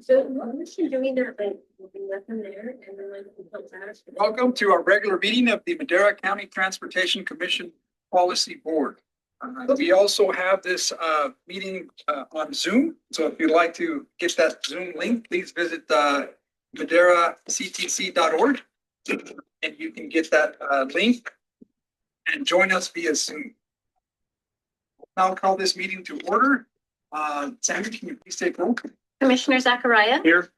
So once you're doing that, like, we'll be left in there and then like. Welcome to our regular meeting of the Madera County Transportation Commission Policy Board. We also have this meeting on Zoom. So if you'd like to get that Zoom link, please visit maderactc.org and you can get that link and join us via Zoom. I'll call this meeting to order. Sandra, can you please take roll? Commissioner Zachariah. Here.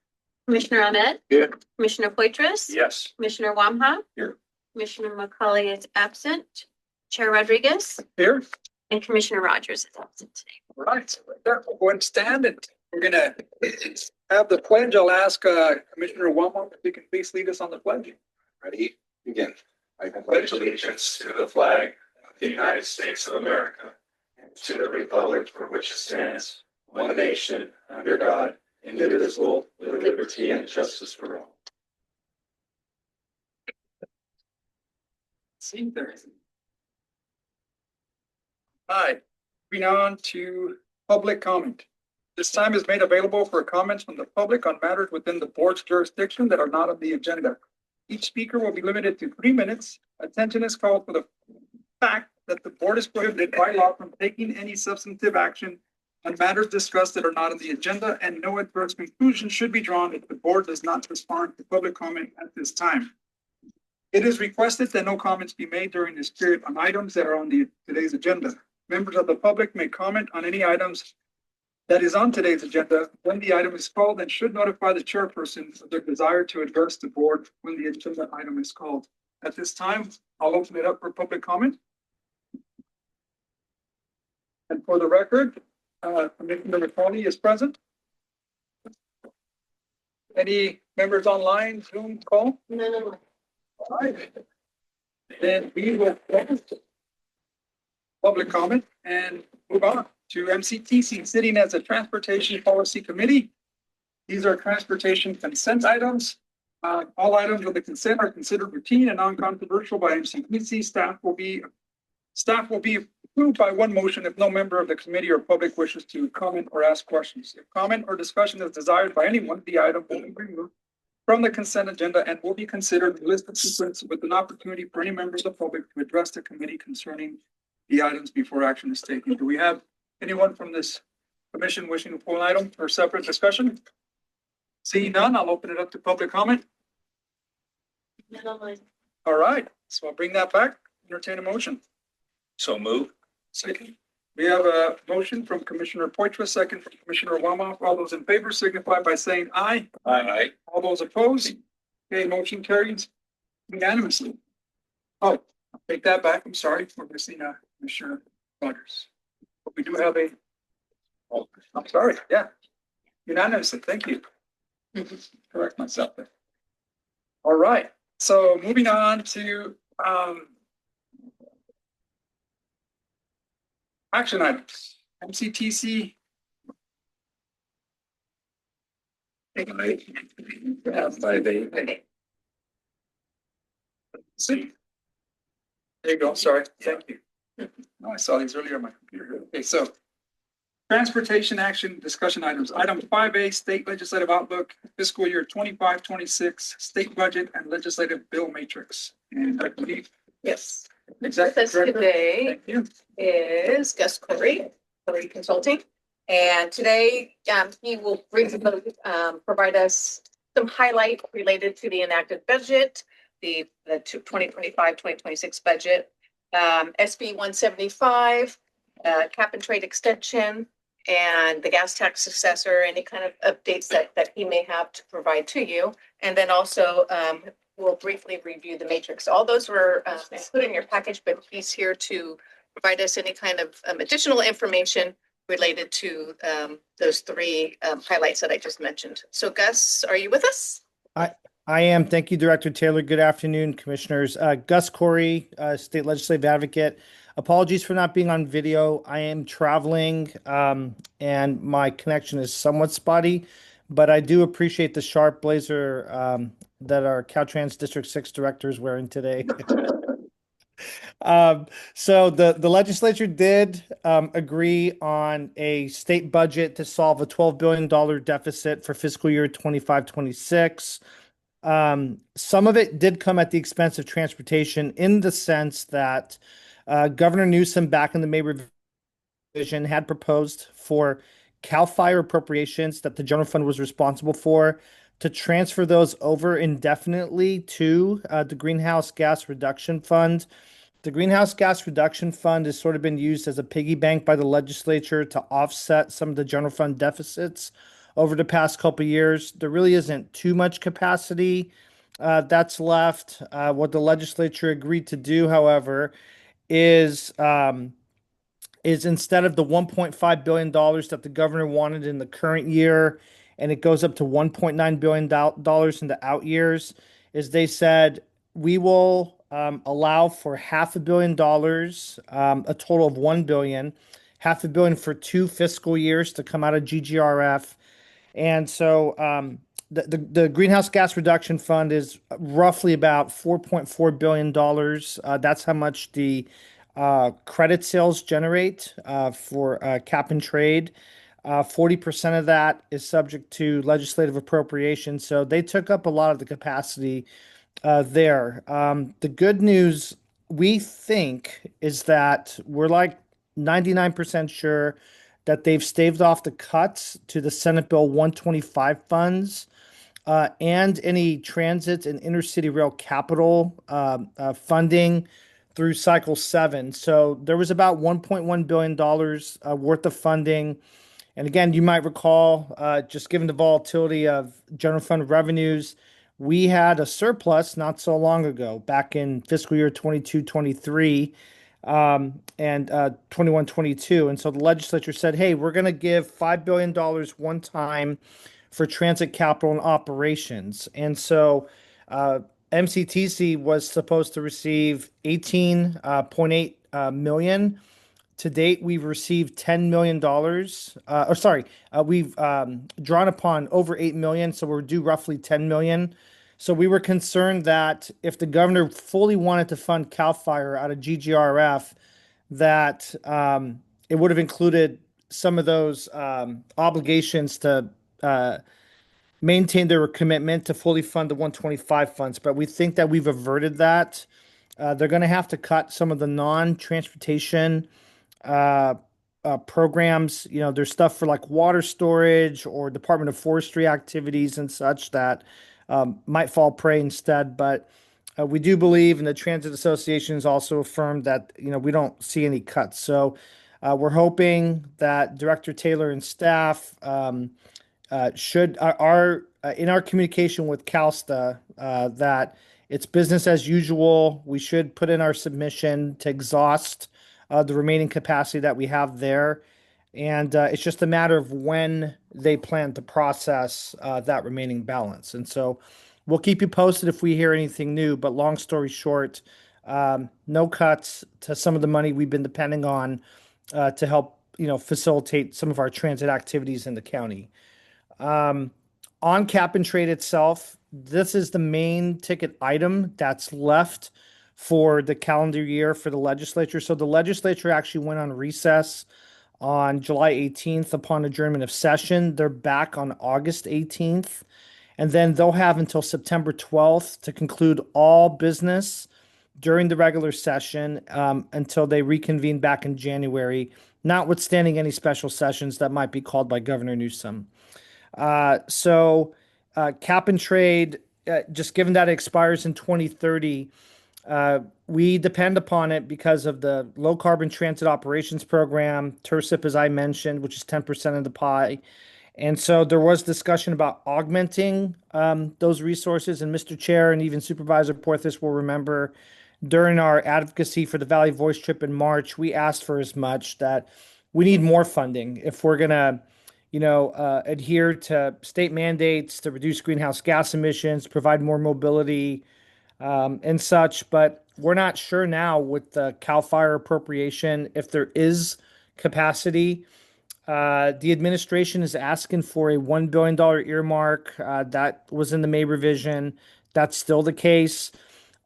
Commissioner Ahmed. Here. Commissioner Poitras. Yes. Commissioner Wamha. Here. Commissioner McCauley is absent. Chair Rodriguez. Here. And Commissioner Rogers is absent today. All right, so with that, we'll go ahead and stand and we're gonna have the pledge. I'll ask Commissioner Wamha if you can please lead us on the pledge. Ready? Begin. I pledge allegiance to the flag of the United States of America and to the republic for which it stands, one nation, under God, indivisible, with liberty and justice for all. See there. All right, moving on to public comment. This time is made available for comments from the public on matters within the board's jurisdiction that are not on the agenda. Each speaker will be limited to 3 minutes. Attention is called for the fact that the board is prohibited by law from taking any substantive action on matters discussed that are not on the agenda, and no adverse conclusion should be drawn if the board does not respond to public comment at this time. It is requested that no comments be made during this period on items that are on today's agenda. Members of the public may comment on any items that is on today's agenda when the item is called and should notify the chairperson of their desire to address the board when the agenda item is called. At this time, I'll open it up for public comment. And for the record, Commissioner McCauley is present. Any members online, Zoom call? No. All right. Then we will close public comment and move on to MCTC, sitting as a Transportation Policy Committee. These are transportation consent items. All items of the consent are considered routine and non-controversial by MCTC. Staff will be approved by one motion if no member of the committee or public wishes to comment or ask questions. If comment or discussion is desired by anyone, the item will be removed from the consent agenda and will be considered in listed sequence with an opportunity for any members of the public to address the committee concerning the items before action is taken. Do we have anyone from this commission wishing to pull an item for separate discussion? Seeing none, I'll open it up to public comment. No. All right, so I'll bring that back. Entertain a motion. So move. Second. We have a motion from Commissioner Poitras, second from Commissioner Wamha. All those in favor signify by saying aye. Aye. All those opposed? Okay, motion carries unanimously. Oh, I'll take that back. I'm sorry for missing Commissioner Rogers. But we do have a, oh, I'm sorry, yeah. Unanimously, thank you. Correct myself there. All right, so moving on to action items. MCTC. See. There you go. Sorry. Thank you. Oh, I saw these earlier on my computer. Okay, so transportation action discussion items. Item 5A, state legislative outlook, fiscal year 25-26, state budget and legislative bill matrix. And I believe. Yes. Executive With us Director. today Thank you. is Gus Corey Consulting. And today he will provide us some highlight related to the enacted budget, the 2025-2026 budget, SB 175, cap and trade extension, and the gas tax successor, any kind of updates that he may have to provide to you. And then also we'll briefly review the matrix. All those were included in your package, but he's here to provide us any kind of additional information related to those three highlights that I just mentioned. So Gus, are you with us? I am. Thank you, Director Taylor. Good afternoon, Commissioners. Gus Corey, State Legislative Advocate. Apologies for not being on video. I am traveling and my connection is somewhat spotty, but I do appreciate the sharp blazer that our Caltrans District 6 Director is wearing today. So the legislature did agree on a state budget to solve a $12 billion deficit for fiscal year 25-26. Some of it did come at the expense of transportation in the sense that Governor Newsom, back in the May revision, had proposed for CAL FIRE appropriations that the general fund was responsible for to transfer those over indefinitely to the Greenhouse Gas Reduction Fund. The Greenhouse Gas Reduction Fund has sort of been used as a piggy bank by the legislature to offset some of the general fund deficits over the past couple of years. There really isn't too much capacity that's left. What the legislature agreed to do, however, is instead of the $1.5 billion that the governor wanted in the current year, and it goes up to $1.9 billion in the out years, is they said, we will allow for $500 million, a total of $1 billion, $500 million for 2 fiscal years to come out of GGRF. And so the Greenhouse Gas Reduction Fund is roughly about $4.4 billion. That's how much the credit sales generate for cap and trade. 40% of that is subject to legislative appropriation. So they took up a lot of the capacity there. The good news, we think, is that we're like 99% sure that they've staved off the cuts to the Senate Bill 125 funds and any transit and intercity rail capital funding through cycle 7. So there was about $1.1 billion worth of funding. And again, you might recall, just given the volatility of general fund revenues, we had a surplus not so long ago, back in fiscal year 22-23 and 21-22. And so the legislature said, hey, we're going to give $5 billion one time for transit capital and operations. And so MCTC was supposed to receive 18.8 million. To date, we've received $10 million. We've drawn upon over 8 million, so we're due roughly 10 million. So we were concerned that if the governor fully wanted to fund CAL FIRE out of GGRF, that it would have included some of those obligations to maintain their commitment to fully fund the 125 funds. But we think that we've averted that. They're going to have to cut some of the non-transportation programs. You know, there's stuff for like water storage or Department of Forestry activities and such that might fall prey instead. But we do believe, and the Transit Association has also affirmed that, you know, we don't see any cuts. So we're hoping that Director Taylor and staff should are in our communication with CalSTA that it's business as usual. We should put in our submission to exhaust the remaining capacity that we have there. And it's just a matter of when they plan to process that remaining balance. And so we'll keep you posted if we hear anything new. But long story short, no cuts to some of the money we've been depending on to help, you know, facilitate some of our transit activities in the county. On cap and trade itself, this is the main ticket item that's left for the calendar year for the legislature. So the legislature actually went on recess on July 18th upon adjournment of session. They're back on August 18th, and then they'll have until September 12th to conclude all business during the regular session until they reconvene back in January, notwithstanding any special sessions that might be called by Governor Newsom. So cap and trade, just given that it expires in 2030, we depend upon it because of the low carbon transit operations program, TIRSIP, as I mentioned, which is 10% of the pie. And so there was discussion about augmenting those resources. And Mr. Chair and even Supervisor Porthos will remember during our advocacy for the Valley Voice trip in March, we asked for as much, that we need more funding if we're going to, you know, adhere to state mandates to reduce greenhouse gas emissions, provide more mobility, and such. But we're not sure now with the CAL FIRE appropriation if there is capacity. The administration is asking for a $1 billion earmark. That was in the May revision. That's still the case.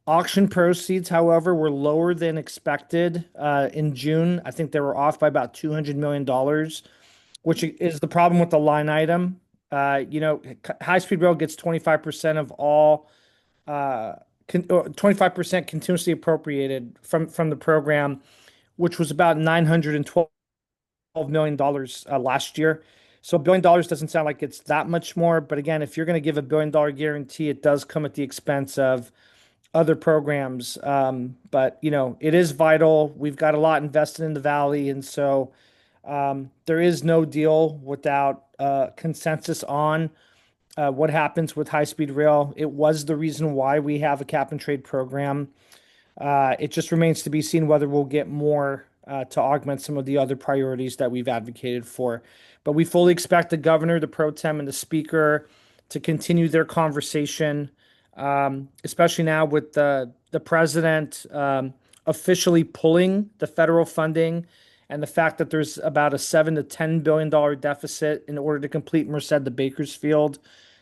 Auction proceeds, however, were lower than expected in June. I think they were off by about $200 million, which is the problem with the line item. High Speed Rail gets 25% of all 25% continuously appropriated from the program, which was about $912 million last year. So $1 billion doesn't sound like it's that much more, but again, if you're going to give $1 billion guarantee, it does come at the expense of other programs. But it is vital. We've got a lot invested in the valley, and so there is no deal without consensus on what happens with high-speed rail. It was the reason why we have a cap and trade program. It just remains to be seen whether we'll get more to augment some of the other priorities that we've advocated for. But we fully expect the governor, the pro tem, and the speaker to continue their conversation, especially now with the president officially pulling the federal funding and the fact that there's about a $7 to $10 billion deficit in order to complete Merced to Bakersfield.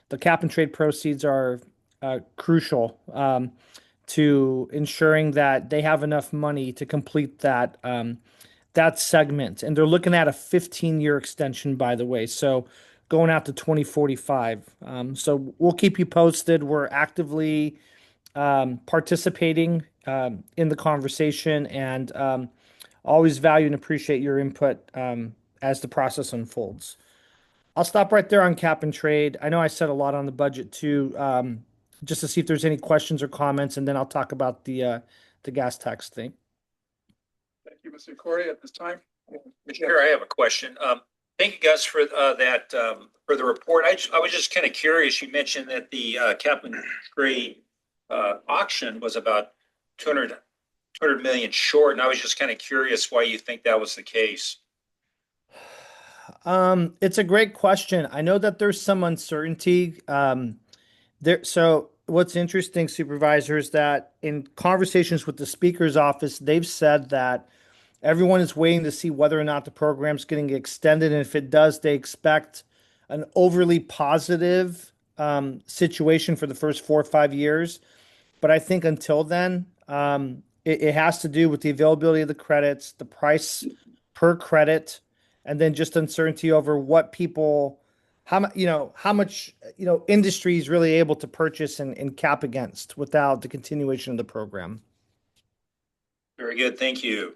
The cap and trade proceeds are crucial to ensuring that they have enough money to complete that segment. And they're looking at a 15-year extension, by the way, so going out to 2045. So we'll keep you posted. We're actively participating in the conversation, and always value and appreciate your input as the process unfolds. I'll stop right there on cap and trade. I know I said a lot on the budget too, just to see if there's any questions or comments, and then I'll talk about the gas tax thing. Thank you, Mr. Corey. At this time. Mr. Chair, I have a question. Thank you, Gus, for that for the report. I was just kind of curious. You mentioned that the cap and trade auction was about 200 million short, and I was just kind of curious why you think that was the case. It's a great question. I know that there's some uncertainty there. So what's interesting, Supervisor, is that in conversations with the Speaker's office, they've said that everyone is waiting to see whether or not the program's getting extended, and if it does, they expect an overly positive situation for the first 4 or 5 years. But I think until then, it has to do with the availability of the credits, the price per credit, and then just uncertainty over what people, how much industry is really able to purchase and cap against without the continuation of the program. Very good. Thank you.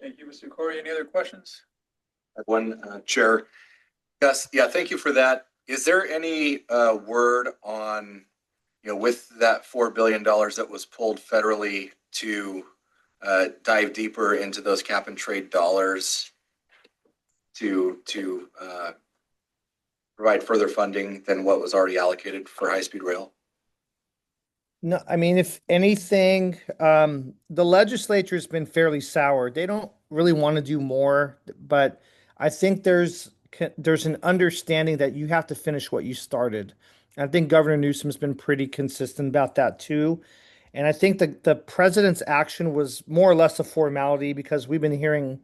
Thank you, Mr. Corey. Any other questions? One, Chair. Gus, yeah, thank you for that. Is there any word on, with that $4 billion that was pulled federally to dive deeper into those cap and trade dollars to provide further funding than what was already allocated for high-speed rail? No, I mean, if anything, the legislature has been fairly sour. They don't really want to do more, but I think there's an understanding that you have to finish what you started. I think Governor Newsom's been pretty consistent about that too. And I think the president's action was more or less a formality because we've been hearing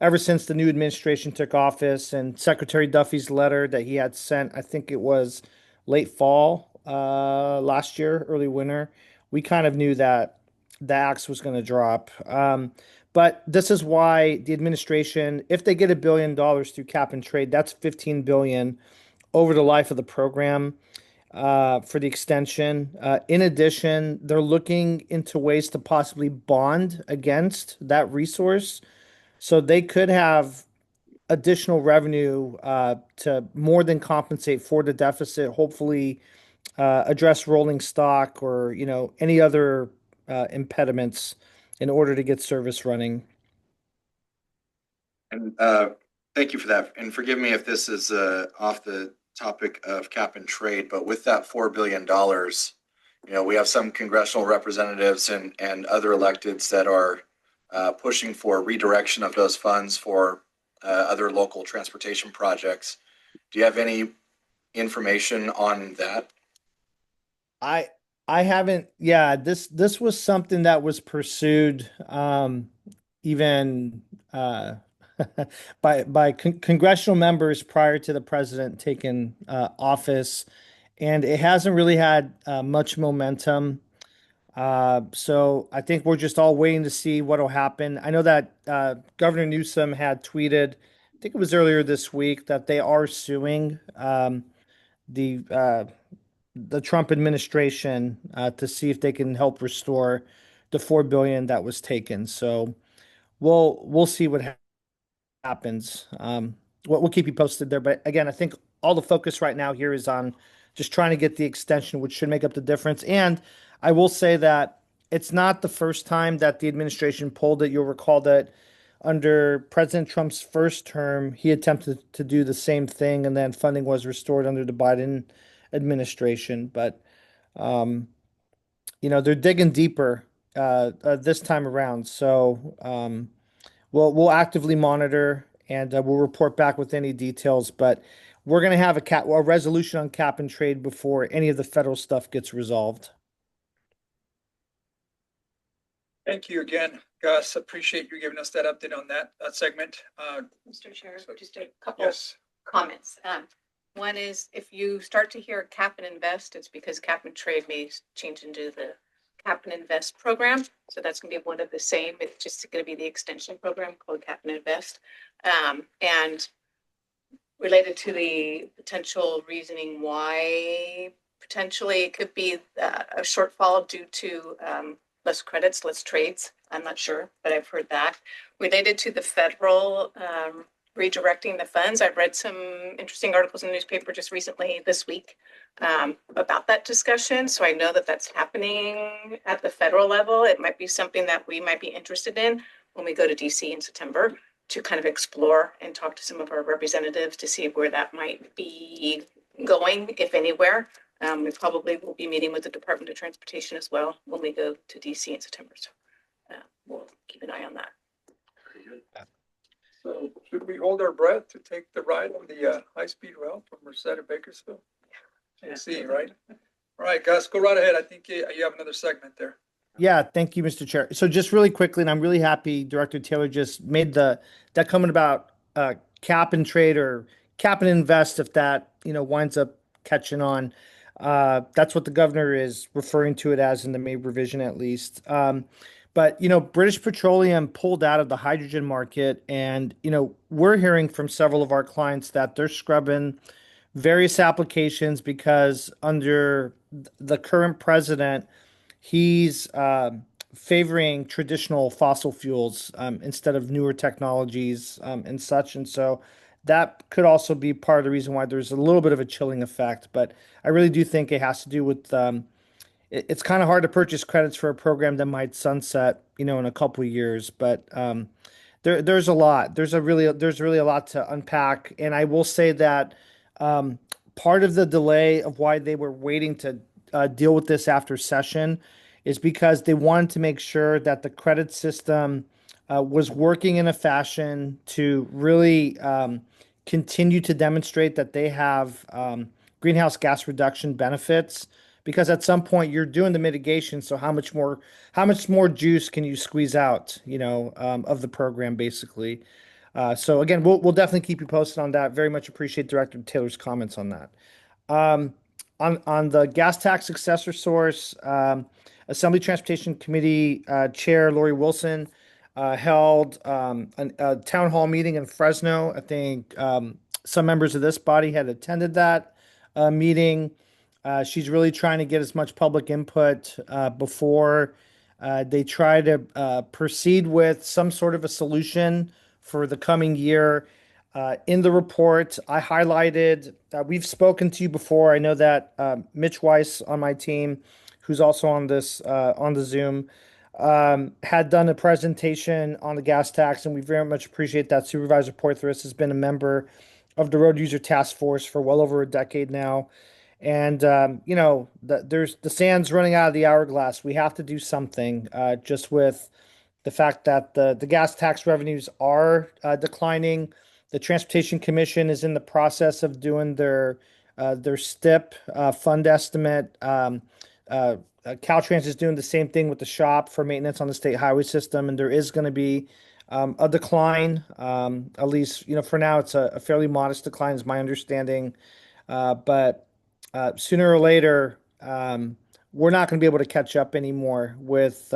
ever since the new administration took office and Secretary Duffy's letter that he had sent, I think it was late fall last year, early winter, we kind of knew that the axe was going to drop. But this is why the administration, if they get $1 billion through cap and trade, that's $15 billion over the life of the program for the extension. In addition, they're looking into ways to possibly bond against that resource. So they could have additional revenue to more than compensate for the deficit, hopefully address rolling stock or, any other impediments in order to get service running. And thank you for that. And forgive me if this is off the topic of cap and trade, but with that $4 billion, we have some congressional representatives and other electeds that are pushing for redirection of those funds for other local transportation projects. Do you have any information on that? I haven't. Yeah, this was something that was pursued even by congressional members prior to the president taking office, and it hasn't really had much momentum. So I think we're just all waiting to see what will happen. I know that Governor Newsom had tweeted, I think it was earlier this week, that they are suing the uh, the Trump administration to see if they can help restore the 4 billion that was taken. So we'll see what happens. We'll keep you posted there. But again, I think all the focus right now here is on just trying to get the extension, which should make up the difference. And I will say that it's not the first time that the administration pulled it. You'll recall that under President Trump's first term, he attempted to do the same thing, and then funding was restored under the Biden administration. But they're digging deeper this time around. So we'll actively monitor and we'll report back with any details. But we're going to have a resolution on cap and trade before any of the federal stuff gets resolved. Thank you again, Gus. Appreciate you giving us that update on that segment. Mr. Chair, just a couple Yes, comments. One is if you start to hear cap and invest, it's because cap and trade may change into the cap and invest program. So that's going to be one of the same. It's just going to be the extension program called cap and invest. And related to the potential reasoning why potentially it could be a shortfall due to less credits, less trades. I'm not sure, but I've heard that. Related to the federal redirecting the funds, I've read some interesting articles in the newspaper just recently this week about that discussion. So I know that that's happening at the federal level. It might be something that we might be interested in when we go to DC in September to kind of explore and talk to some of our representatives to see where that might be going, if anywhere. We probably will be meeting with the Department of Transportation as well when we go to DC in September. So we'll keep an eye on that. so should we hold our breath to take the ride on the high-speed rail from Merced to Bakersfield? We'll see, right? All right, Gus, go right ahead. I think you have another segment there. Yeah, thank you, Mr. Chair. So just really quickly, and I'm really happy Director Taylor just made that comment about cap and trade or cap and invest if that winds up catching on. That's what the governor is referring to it as in the May revision, at least. But British Petroleum pulled out of the hydrogen market, and we're hearing from several of our clients that they're scrubbing various applications because under the current president, he's favoring traditional fossil fuels instead of newer technologies and such. And so that could also be part of the reason why there's a little bit of a chilling effect. But I really do think it has to do with it's kind of hard to purchase credits for a program that might sunset, in a couple of years. But there's a lot. There's really a lot to unpack. And I will say that part of the delay of why they were waiting to deal with this after session is because they wanted to make sure that the credit system was working in a fashion to really continue to demonstrate that they have greenhouse gas reduction benefits. Because at some point you're doing the mitigation, so how much more juice can you squeeze out, of the program, basically. So again, we'll definitely keep you posted on that. Very much appreciate Director Taylor's comments on that. On the gas tax successor source, Assembly Transportation Committee Chair Lori Wilson held a town hall meeting in Fresno. I think some members of this body had attended that meeting. She's really trying to get as much public input before they try to proceed with some sort of a solution for the coming year. In the report, I highlighted, we've spoken to you before. I know that Mitch Weiss on my team, who's also on the Zoom, had done a presentation on the gas tax, and we very much appreciate that. Supervisor Porthras has been a member of the Road User Task Force for well over a decade now. And, there's the sand's running out of the hourglass. We have to do something just with the fact that the gas tax revenues are declining. The Transportation Commission is in the process of doing their STIP fund estimate. Caltrans is doing the same thing with the shop for maintenance on the state highway system, and there is going to be a decline. At least, for now, it's a fairly modest decline, is my understanding. But sooner or later, we're not going to be able to catch up anymore with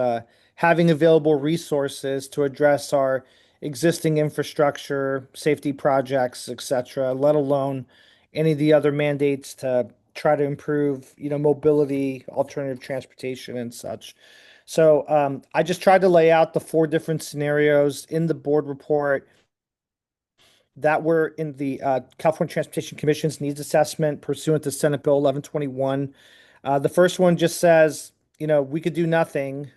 having available resources to address our existing infrastructure, safety projects, etc., let alone any of the other mandates to try to improve, mobility, alternative transportation, and such. So I just tried to lay out the four different scenarios in the board report that were in the California Transportation Commission's needs assessment pursuant to Senate Bill 1121. The first one just says, we could do nothing,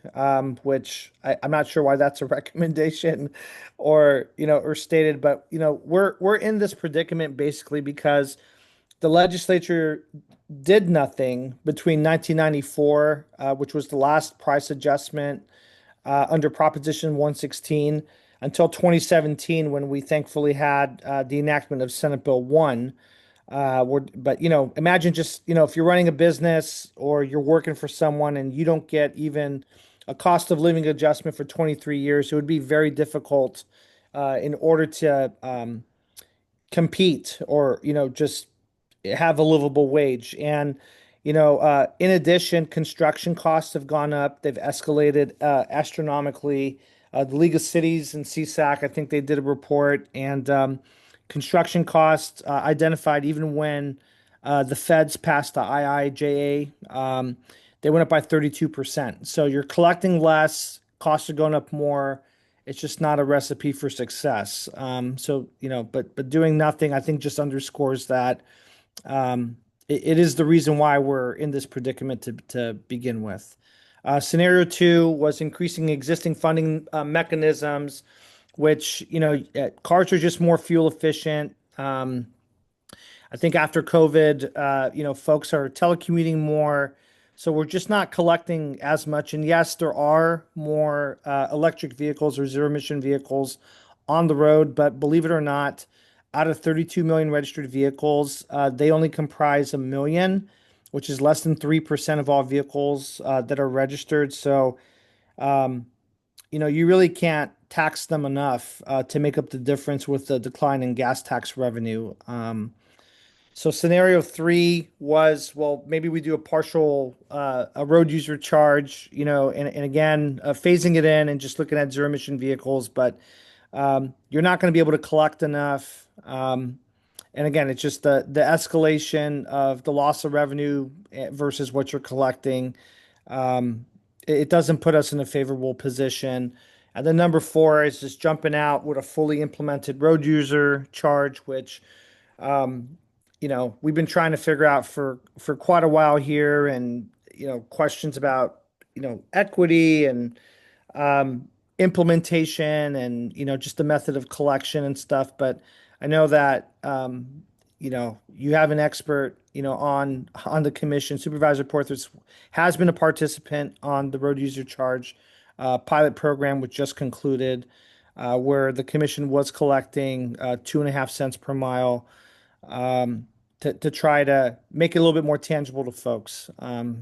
which I'm not sure why that's a recommendation or stated, but, we're in this predicament basically because the legislature did nothing between 1994, which was the last price adjustment under Proposition 116 until 2017, when we thankfully had the enactment of Senate Bill 1. But, imagine just, if you're running a business or you're working for someone and you don't get even a cost of living adjustment for 23 years, it would be very difficult in order to compete or, just have a livable wage. And, in addition, construction costs have gone up. They've escalated astronomically. The League of Cities and CSAC, I think they did a report, and construction costs identified even when the feds passed the IIJA, they went up by 32%. So you're collecting less, costs are going up more. It's just not a recipe for success. But doing nothing, I think, just underscores that it is the reason why we're in this predicament to begin with. Scenario two was increasing existing funding mechanisms, which, cars are just more fuel efficient. I think after COVID, folks are telecommuting more. So we're just not collecting as much. And yes, there are more electric vehicles or zero emission vehicles on the road, but believe it or not, out of 32 million registered vehicles, they only comprise 1 million, which is less than 3% of all vehicles that are registered. So, you really can't tax them enough to make up the difference with the decline in gas tax revenue. So scenario three was, well, maybe we do a partial a road user charge, and again, phasing it in and just looking at zero emission vehicles, but you're not going to be able to collect enough. And again, it's just the escalation of the loss of revenue versus what you're collecting. It doesn't put us in a favorable position. And then number four is just jumping out with a fully implemented road user charge, which we've been trying to figure out for quite a while here, and questions about equity and implementation and just the method of collection and stuff. But I know that you have an expert on the commission. Supervisor Porthos has been a participant on the road user charge pilot program, which just concluded, where the commission was collecting 2.5 cents per mile to try to make it a little bit more tangible to folks.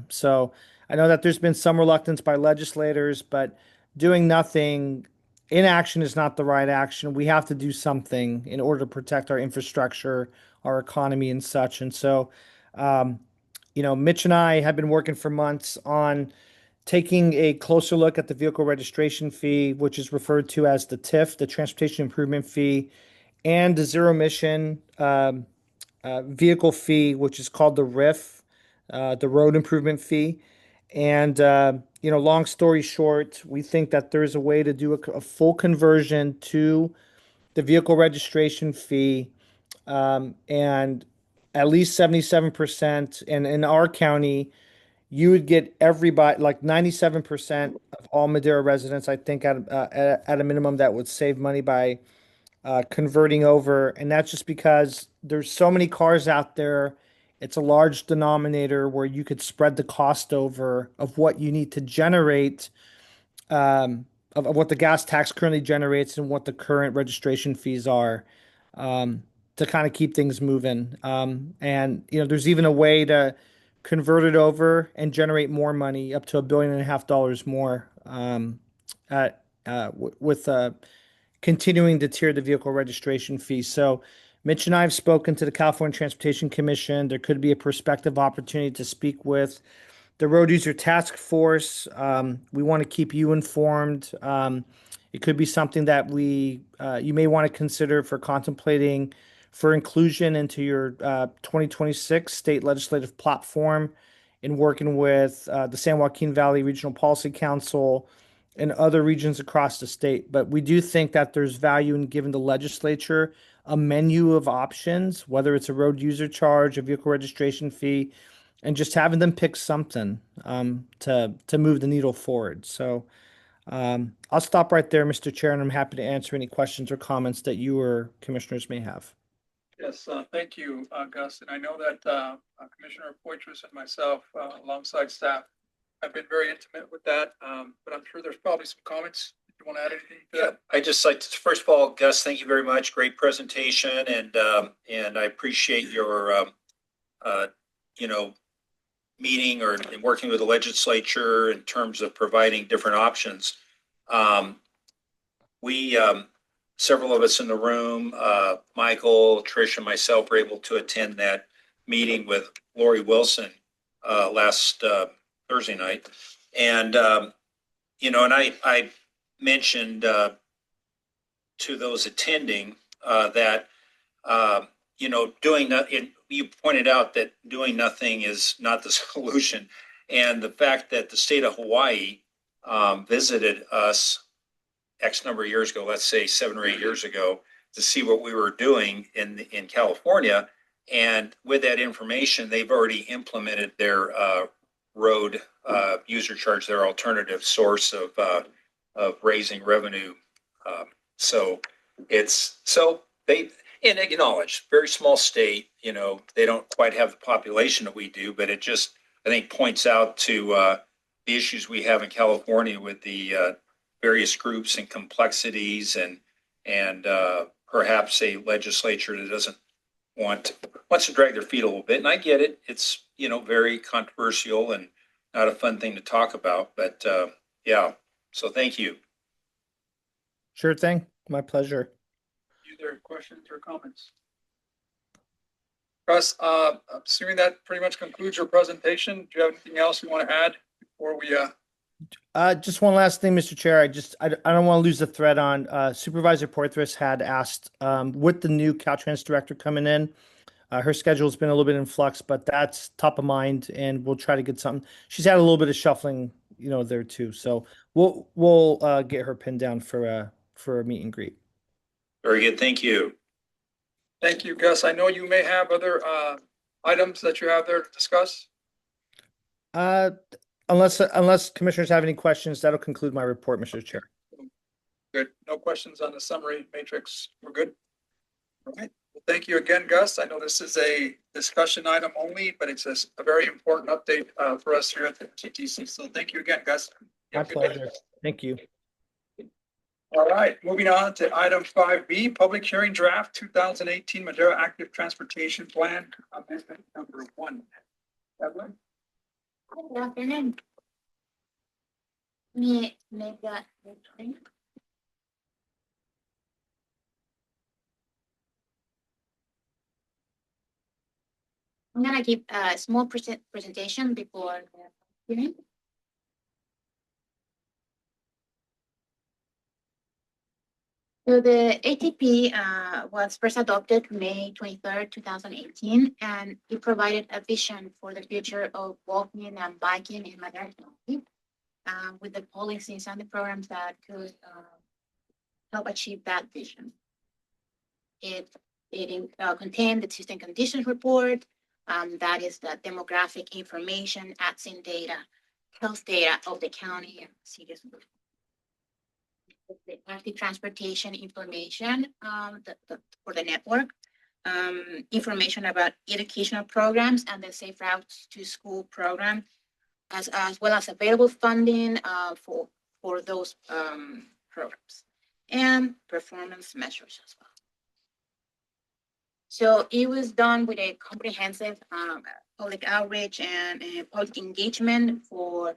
So I know that there's been some reluctance by legislators, but doing nothing, inaction is not the right action. We have to do something in order to protect our infrastructure, our economy, and such. And so, Mitch and I have been working for months on taking a closer look at the vehicle registration fee, which is referred to as the TIF, the Transportation Improvement Fee, and the zero emission vehicle fee, which is called the RIF, the Road Improvement Fee. And, long story short, we think that there's a way to do a full conversion to the vehicle registration fee, and at least 77%. And in our county, you would get everybody, like 97% of all Madera residents, I think at a minimum, that would save money by converting over. And that's just because there's so many cars out there. It's a large denominator where you could spread the cost over of what you need to generate, of what the gas tax currently generates and what the current registration fees are, to kind of keep things moving. And there's even a way to convert it over and generate more money, up to $1.5 billion more, with continuing to tier the vehicle registration fee. So Mitch and I have spoken to the California Transportation Commission. There could be a prospective opportunity to speak with the road user task force. We want to keep you informed. It could be something that you may want to consider for contemplating for inclusion into your 2026 state legislative platform in working with the San Joaquin Valley Regional Policy Council and other regions across the state. But we do think that there's value in giving the legislature a menu of options, whether it's a road user charge, a vehicle registration fee, and just having them pick something to move the needle forward. So I'll stop right there, Mr. Chair, and I'm happy to answer any questions or comments that you or commissioners may have. Yes, thank you, Gus. And I know that Commissioner Poitras and myself, alongside staff, have been very intimate with that. But I'm sure there's probably some comments. If you want to add anything to that? I just like to, first of all, Gus, thank you very much. Great presentation, and I appreciate your meeting or working with the legislature in terms of providing different options. We several of us in the room, Michael, Trish, and myself, were able to attend that meeting with Lori Wilson last Thursday night, and I mentioned to those attending that doing nothing. You pointed out that doing nothing is not the solution, and the fact that the state of Hawaii visited us X number of years ago, let's say 7 or 8 years ago, to see what we were doing in California, and with that information, they've already implemented their road user charge, their alternative source of raising revenue. So they acknowledge very small state. They don't quite have the population that we do, but it just, I think, points out to the issues we have in California with the various groups and complexities, and perhaps a legislature that wants to drag their feet a little bit. And I get it. It's, very controversial and not a fun thing to talk about, but yeah. So thank you. Sure thing. My pleasure. Either questions or comments? Russ, assuming that pretty much concludes your presentation, do you have anything else you want to add before we? Just one last thing, Mr. Chair. I don't want to lose the thread on Supervisor Poitras had asked with the new Caltrans director coming in. Her schedule's been a little bit in flux, but that's top of mind, and we'll try to get something. She's had a little bit of shuffling, there too. So we'll get her pinned down for a meet and greet. Very good. Thank you. Thank you, Gus. I know you may have other items that you have there to discuss. Unless commissioners have any questions, that'll conclude my report, Mr. Chair. Good. No questions on the summary matrix. We're good. All right. Well, thank you again, Gus. I know this is a discussion item only, but it's a very important update for us here at the MCTC. So thank you again, Gus. My pleasure. Thank you. All right, moving on to item 5B, public hearing draft 2018 Madera Active Transportation Plan amendment number 1. Evelyn? Good afternoon. Me make that recording. I'm gonna give a small presentation before the hearing. So the ATP was first adopted May 23rd, 2018, and it provided a vision for the future of walking and biking in Madera County with the policies and the programs that could help achieve that vision. It contained the existing conditions report, that is the demographic information, accident data, health data of the county and cities. The active transportation information for the network, information about educational programs and the safe routes to school program, as well as available funding for those programs, and performance measures as well. So it was done with a comprehensive public outreach and public engagement for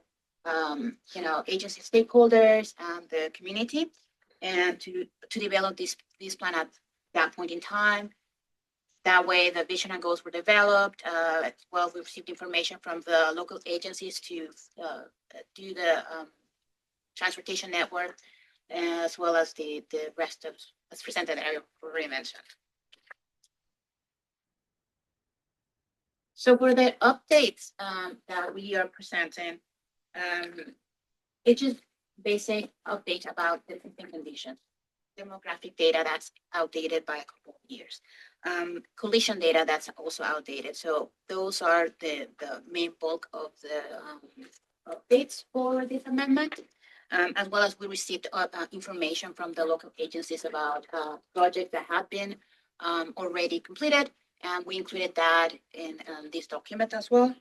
agency stakeholders and the community, and to develop this plan at that point in time. That way, the vision and goals were developed. As well, we received information from the local agencies to do the transportation network, as well as the rest of, as presented, I already mentioned. So for the updates that we are presenting, it's just basic update about the existing conditions, demographic data that's outdated by a couple of years, collision data that's also outdated. So those are the main bulk of the updates for this amendment, as well as we received information from the local agencies about projects that have been already completed, and we included that in this document as well.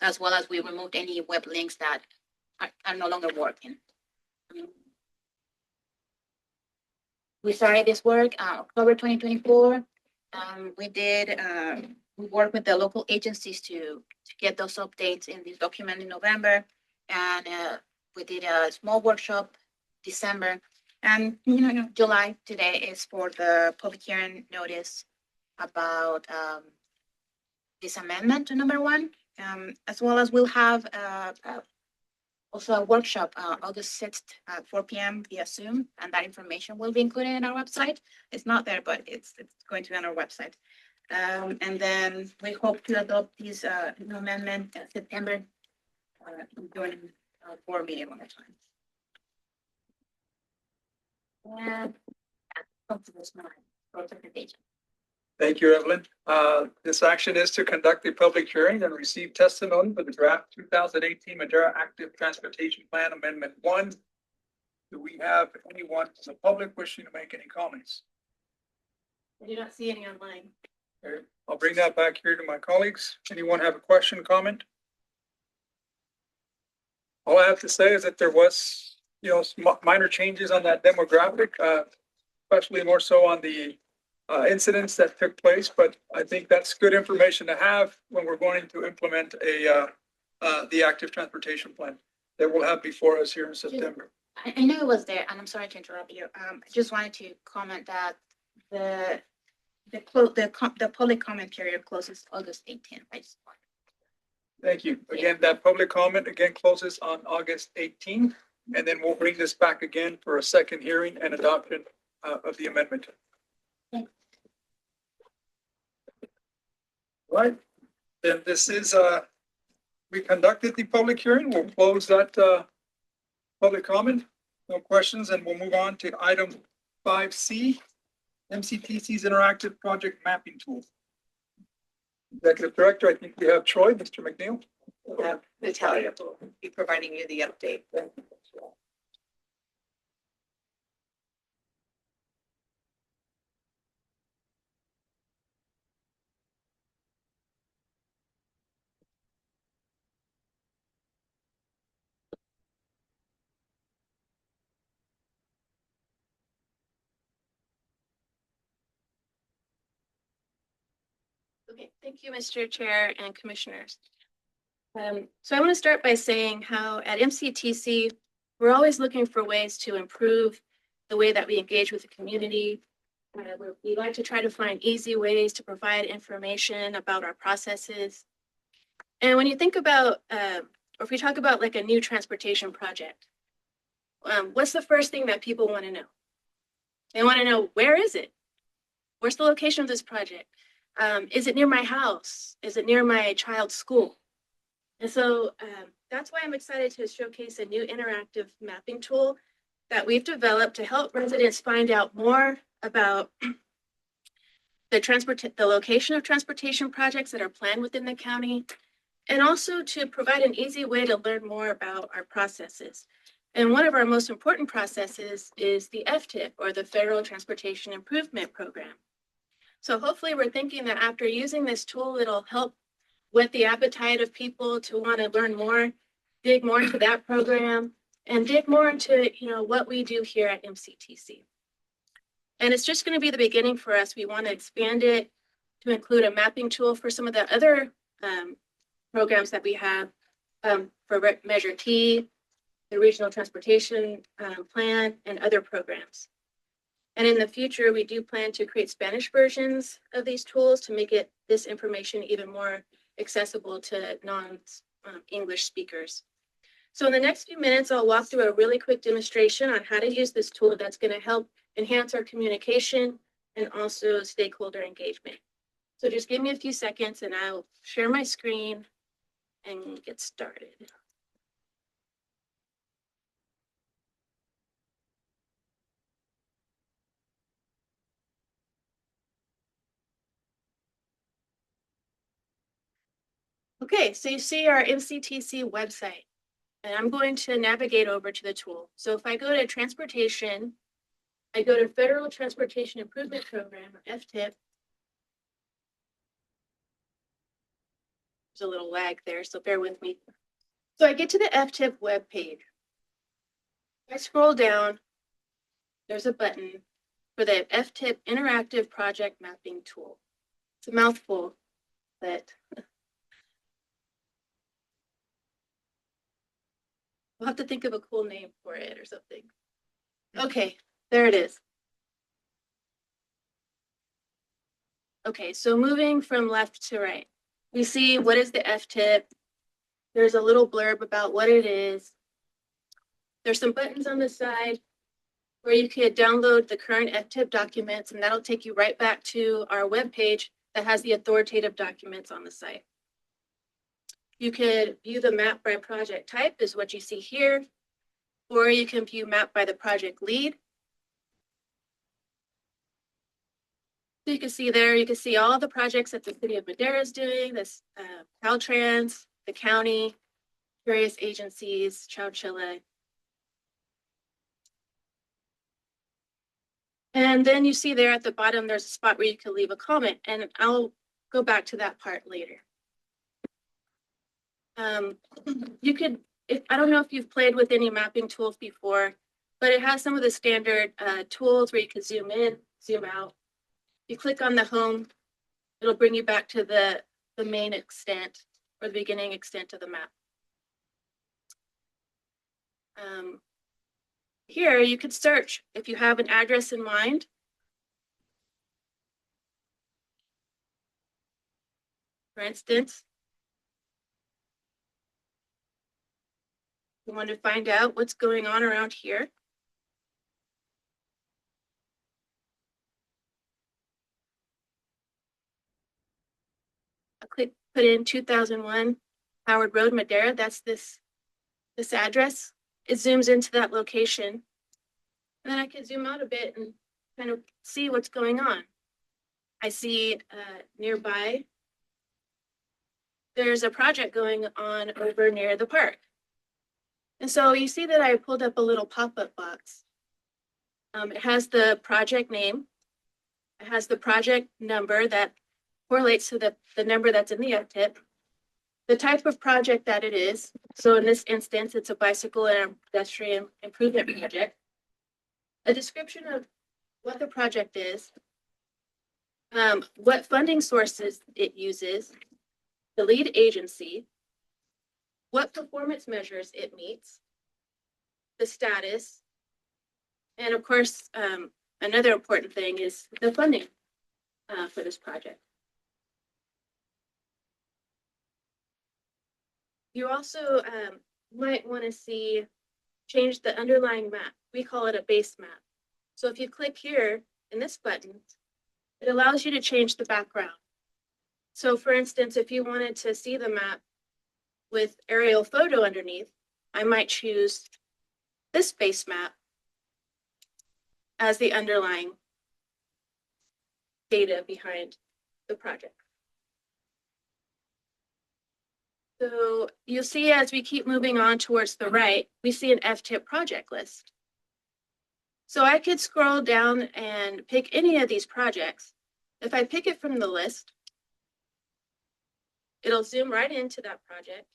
As well as we removed any web links that are no longer working. We started this work October 2024. We worked with the local agencies to get those updates in this document in November, and we did a small workshop December, and July today is for the public hearing notice about this amendment to number 1. As well as we'll have also a workshop August 6th at 4 p.m. via Zoom, and that information will be included in our website. It's not there, but it's going to be on our website. And then we hope to adopt this amendment in September during our board meeting one more time. And that's this presentation. Thank you, Evelyn. This action is to conduct a public hearing and receive testimony for the draft 2018 Madera Active Transportation Plan Amendment 1. Do we have anyone in the public wishing to make any comments? I do not see any online. Okay, I'll bring that back here to my colleagues. Anyone have a question, comment? All I have to say is that there was, minor changes on that demographic, especially more so on the incidents that took place, but I think that's good information to have when we're going to implement the active transportation plan that we'll have before us here in September. I know it was there, and I'm sorry to interrupt you. I just wanted to comment that the public comment period closes August 18th. Thank you. Again, that public comment again closes on August 18th, and then we'll bring this back again for a second hearing and adoption of the amendment. Right, then this is, we conducted the public hearing. We'll close that public comment. No questions, and we'll move on to item 5C, MCTC's interactive project mapping tool. Executive Director, I think we have Troy, Mr. McNeil. Natalia will be providing you the update. Okay, thank you, Mr. Chair and Commissioners. So I want to start by saying how at MCTC, we're always looking for ways to improve the way that we engage with the community. We like to try to find easy ways to provide information about our processes. And when you think about, or if we talk about like a new transportation project, what's the first thing that people want to know? They want to know, where is it? Where's the location of this project? Is it near my house? Is it near my child's school? And so that's why I'm excited to showcase a new interactive mapping tool that we've developed to help residents find out more about the location of transportation projects that are planned within the county, and also to provide an easy way to learn more about our processes. And one of our most important processes is the FTIP, or the Federal Transportation Improvement Program. So hopefully we're thinking that after using this tool, it'll help with the appetite of people to want to learn more, dig more into that program, and dig more into what we do here at MCTC. And it's just going to be the beginning for us. We want to expand it to include a mapping tool for some of the other programs that we have for Measure T, the Regional Transportation Plan, and other programs. And in the future, we do plan to create Spanish versions of these tools to make this information even more accessible to non-English speakers. So in the next few minutes, I'll walk through a really quick demonstration on how to use this tool that's going to help enhance our communication and also stakeholder engagement. So just give me a few seconds and I'll share my screen and get started. Okay, so you see our MCTC website, and I'm going to navigate over to the tool. So if I go to transportation, I go to Federal Transportation Improvement Program, or FTIP. There's a little lag there, so bear with me. So I get to the FTIP webpage. I scroll down, there's a button for the FTIP Interactive Project Mapping Tool. It's a mouthful, but we'll have to think of a cool name for it or something. Okay, there it is. Okay, so moving from left to right, we see what is the FTIP. There's a little blurb about what it is. There's some buttons on the side where you could download the current FTIP documents, and that'll take you right back to our webpage that has the authoritative documents on the site. You could view the map by project type, is what you see here, or you can view map by the project lead. So you can see there, you can see all the projects that the City of Madera is doing, this Caltrans, the county, various agencies, Chowchilla. And then you see there at the bottom, there's a spot where you can leave a comment, and I'll go back to that part later. You could, I don't know if you've played with any mapping tools before, but it has some of the standard tools where you can zoom in, zoom out. You click on the home, it'll bring you back to the main extent or the beginning extent of the map. Here you could search if you have an address in mind. For instance, you want to find out what's going on around here. I click put in 2001 Howard Road, Madera. That's this address. It zooms into that location. And then I can zoom out a bit and kind of see what's going on. I see nearby, there's a project going on over near the park. And so you see that I pulled up a little pop-up box. It has the project name. It has the project number that correlates to the number that's in the FTIP, the type of project that it is. So in this instance, it's a bicycle and pedestrian improvement project. A description of what the project is, what funding sources it uses, the lead agency, what performance measures it meets, the status, and of course, another important thing is the funding for this project. You also might want to change the underlying map. We call it a base map. So if you click here in this button, it allows you to change the background. So for instance, if you wanted to see the map with aerial photo underneath, I might choose this base map as the underlying data behind the project. So you'll see as we keep moving on towards the right, we see an FTIP project list. So I could scroll down and pick any of these projects. If I pick it from the list, it'll zoom right into that project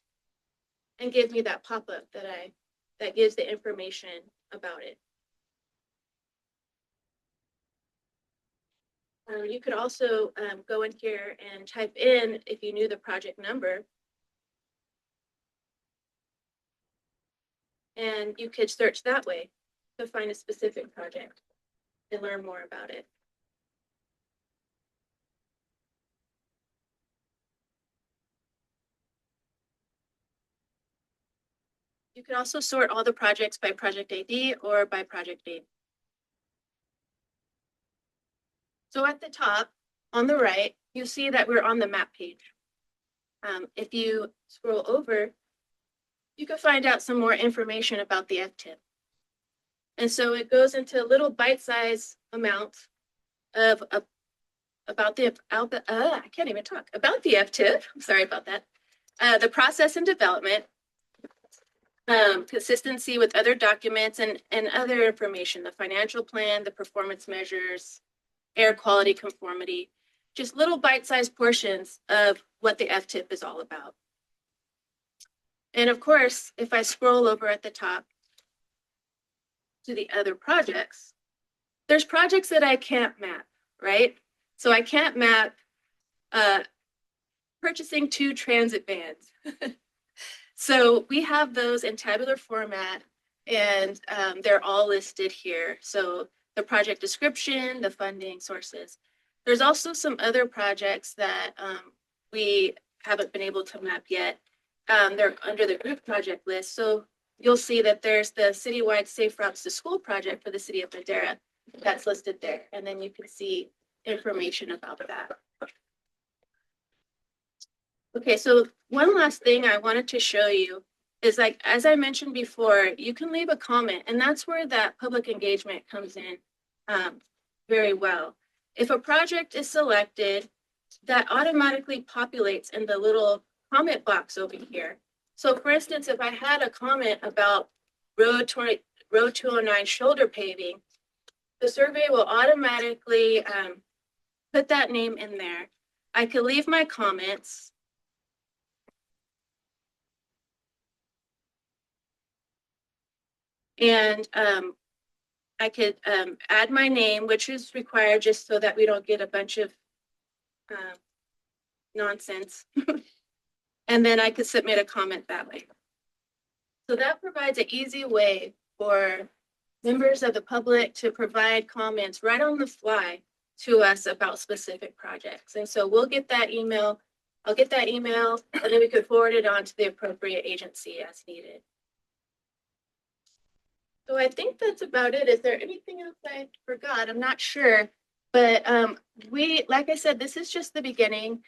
and give me that pop-up that gives the information about it. You could also go in here and type in, if you knew the project number, and you could search that way to find a specific project. and learn more about it. You can also sort all the projects by project ID or by project name. So at the top, on the right, you see that we're on the map page. If you scroll over, you can find out some more information about the FTIP. And so it goes into a little bite-sized amount of about the I can't even talk about the FTIP. I'm sorry about that. The process and development, consistency with other documents and other information, the financial plan, the performance measures, air quality conformity, just little bite-sized portions of what the FTIP is all about. And of course, if I scroll over at the top to the other projects, there's projects that I can't map, right? So I can't map purchasing 2 transit vans. So we have those in tabular format, and they're all listed here. So the project description, the funding sources. There's also some other projects that we haven't been able to map yet. They're under the group project list. So you'll see that there's the citywide Safe Routes to School project for the city of Madera that's listed there. And then you can see information about that. Okay, so one last thing I wanted to show you is, like, as I mentioned before, you can leave a comment, and that's where that public engagement comes in very well. If a project is selected, that automatically populates in the little comment box over here. So for instance, if I had a comment about Road 209 shoulder paving, the survey will automatically put that name in there. I could leave my comments. And I could add my name, which is required just so that we don't get a bunch of nonsense. And then I could submit a comment that way. So that provides an easy way for members of the public to provide comments right on the fly to us about specific projects. And so we'll get that email. I'll get that email, and then we could forward it on to the appropriate agency as needed. So I think that's about it. Is there anything else I forgot? I'm not sure. But like I said, this is just the beginning.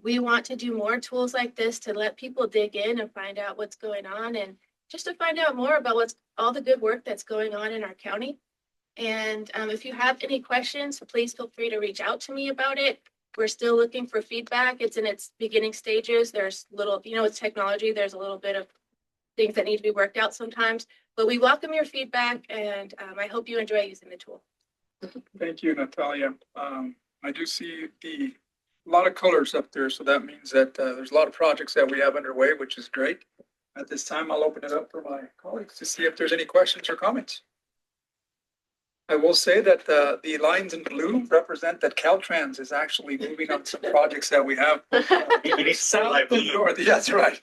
We want to do more tools like this to let people dig in and find out what's going on, and just to find out more about what's all the good work that's going on in our county. And if you have any questions, please feel free to reach out to me about it. We're still looking for feedback. It's in its beginning stages. There's little, with technology, there's a little bit of things that need to be worked out sometimes, but we welcome your feedback, and I hope you enjoy using the tool. Thank you, Natalia. I do see a lot of colors up there, so that means that there's a lot of projects that we have underway, which is great. At this time, I'll open it up for my colleagues to see if there's any questions or comments. I will say that the lines in blue represent that Caltrans is actually moving on some projects that we have. South and north, that's right.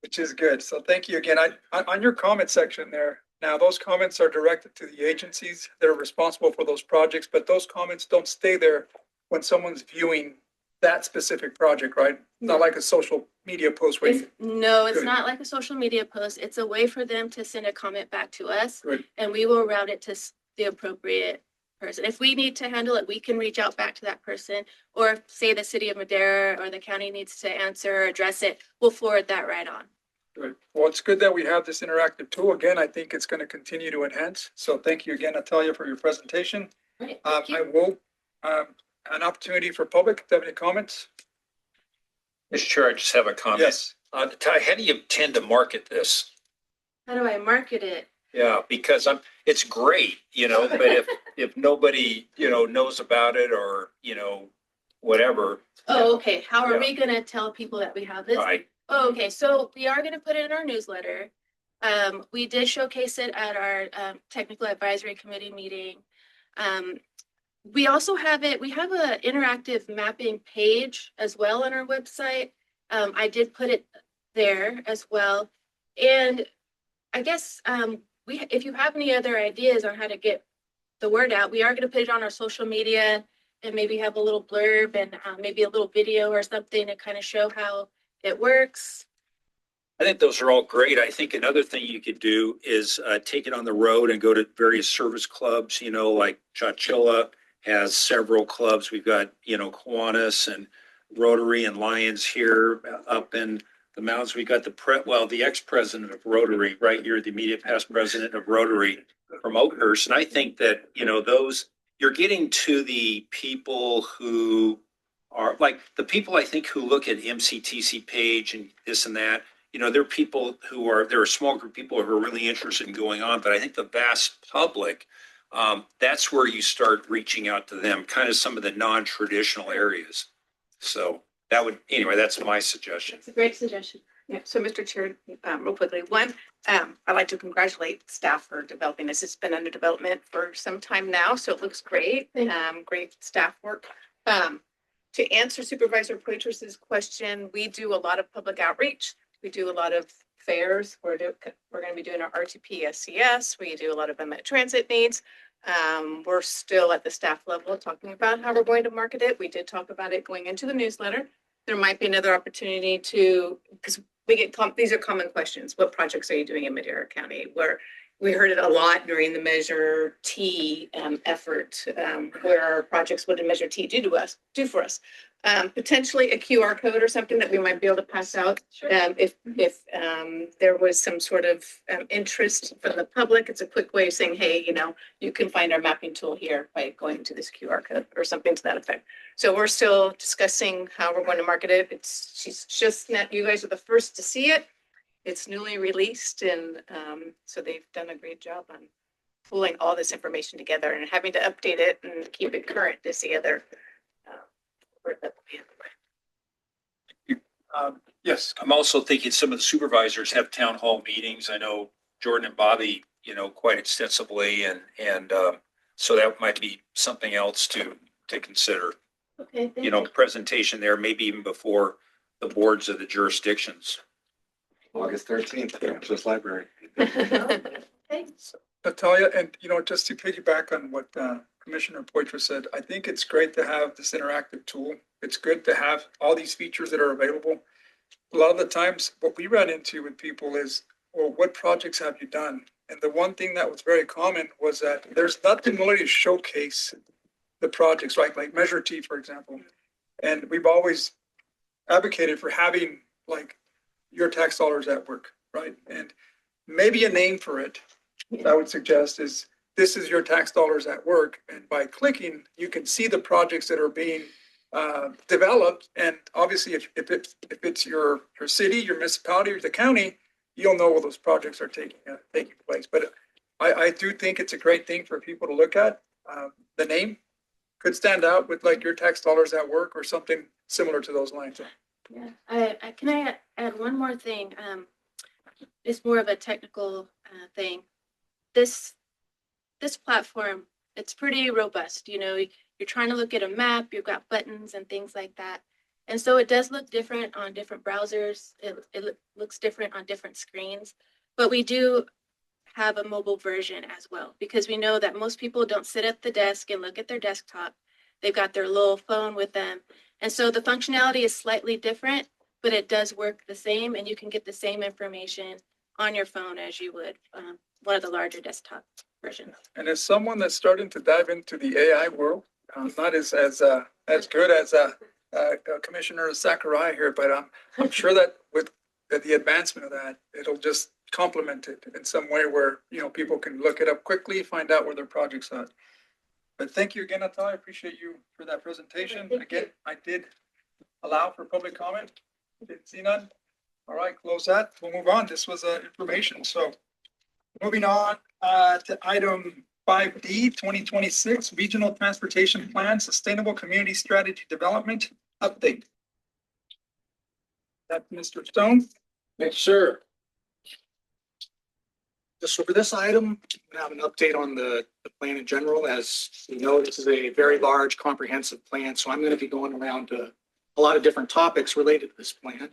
Which is good. So thank you again. On your comment section there, now those comments are directed to the agencies that are responsible for those projects, but those comments don't stay there when someone's viewing that specific project, right? Not like a social media post. No, it's Good. not like a social media post. It's a way for them to send a comment back to us, Good. and we will route it to the appropriate person. If we need to handle it, we can reach out back to that person, or if, say, the city of Madera or the county needs to answer or address it, we'll forward that right on. Good. Well, it's good that we have this interactive tool. Again, I think it's going to continue to enhance. So thank you again, Natalia, for your presentation. Right, I will, an opportunity for public. If they have any comments? Mr. Chair, I just have a comment. Yes. Ty, how do you intend to market this? How do I market it? Yeah, because it's great, but if nobody, knows about it or, whatever. Oh, okay. How are Yeah. we going to tell people that we have this? Right. Oh, okay. So we are going to put it in our newsletter. We did showcase it at our technical advisory committee meeting. We also have it. We have an interactive mapping page as well on our website. I did put it there as well. And I guess if you have any other ideas on how to get the word out. We are going to put it on our social media and maybe have a little blurb and maybe a little video or something to kind of show how it works. I think those are all great. I think another thing you could do is take it on the road and go to various service clubs, like Chowchilla has several clubs. We've got, Kiwanis and Rotary and Lions here up in the mountains. We got the ex-president of Rotary right here, the immediate past president of Rotary from Oakhurst. And I think that, you're getting to the people who are like the people I think who look at MCTC page and this and that. There are people there are a small group of people who are really interested in going on, but I think the vast public, that's where you start reaching out to them, kind of some of the non-traditional areas. So that's my suggestion. It's a great suggestion. Yeah, so Mr. Chair, real quickly, I'd like to congratulate staff for developing this. It's been under development for some time now, so it looks great. Great staff work. To answer Supervisor Poitras's question, we do a lot of public outreach. We do a lot of fairs. We're going to be doing our RTP SCS. We do a lot of Met Transit needs. We're still at the staff level talking about how we're going to market it. We did talk about it going into the newsletter. There might be another opportunity because we get these are common questions. What projects are you doing in Madera County? Where we heard it a lot during the Measure T effort, where our projects, what did Measure T do for us? Potentially a QR code or something that we might be able to pass out. If there was some sort of interest from the public, it's a quick way of saying, hey, you can find our mapping tool here by going to this QR code or something to that effect. So we're still discussing how we're going to market it. She's just not, you guys are the first to see it. It's newly released, and so they've done a great job on pulling all this information together and having to update it and keep it current to see other. Yes. I'm also thinking some of the supervisors have town hall meetings. I know Jordan and Bobby, quite extensively, and so that might be something else to consider. Okay. Thank you. Presentation there, maybe even before the boards of the jurisdictions. August 13th, Campus Library. Thanks. Natalia, and just to piggyback on what Commissioner Poitras said, I think it's great to have this interactive tool. It's good to have all these features that are available. A lot of the times what we run into with people is, well, what projects have you done? And the one thing that was very common was that there's nothing really to showcase the projects, right? Like Measure T, for example. And we've always advocated for having like your tax dollars at work, right? And maybe a name for it, I would suggest, is this is your tax dollars at work. And by clicking, you can see the projects that are being developed. And obviously, if it's your city, your municipality, or the county, you'll know where those projects are taking place. But I do think it's a great thing for people to look at. The name could stand out with like your tax dollars at work or something similar to those lines. Yeah, can I add one more thing? It's more of a technical thing. This platform, it's pretty robust. You're trying to look at a map, you've got buttons and things like that. And so it does look different on different browsers. It looks different on different screens, but we do have a mobile version as well, because we know that most people don't sit at the desk and look at their desktop. They've got their little phone with them. And so the functionality is slightly different, but it does work the same, and you can get the same information on your phone as you would one of the larger desktop versions. And as someone that's starting to dive into the AI world, not as good as Commissioner Sakurai here, but I'm sure that with the advancement of that, it'll just complement it in some way where people can look it up quickly, find out where their project's at. But thank you again, Natalia. I appreciate you for that presentation. Again, I did allow for public comment. Didn't see none. All right, close that. We'll move on. This was information. So moving on to item 5D, 2026 Regional Transportation Plan, Sustainable Community Strategy Development Update. That's Mr. Stone. Thanks, sir. Just for this item, we have an update on the plan in general. As you know, this is a very large, comprehensive plan, so I'm going to be going around to a lot of different topics related to this plan.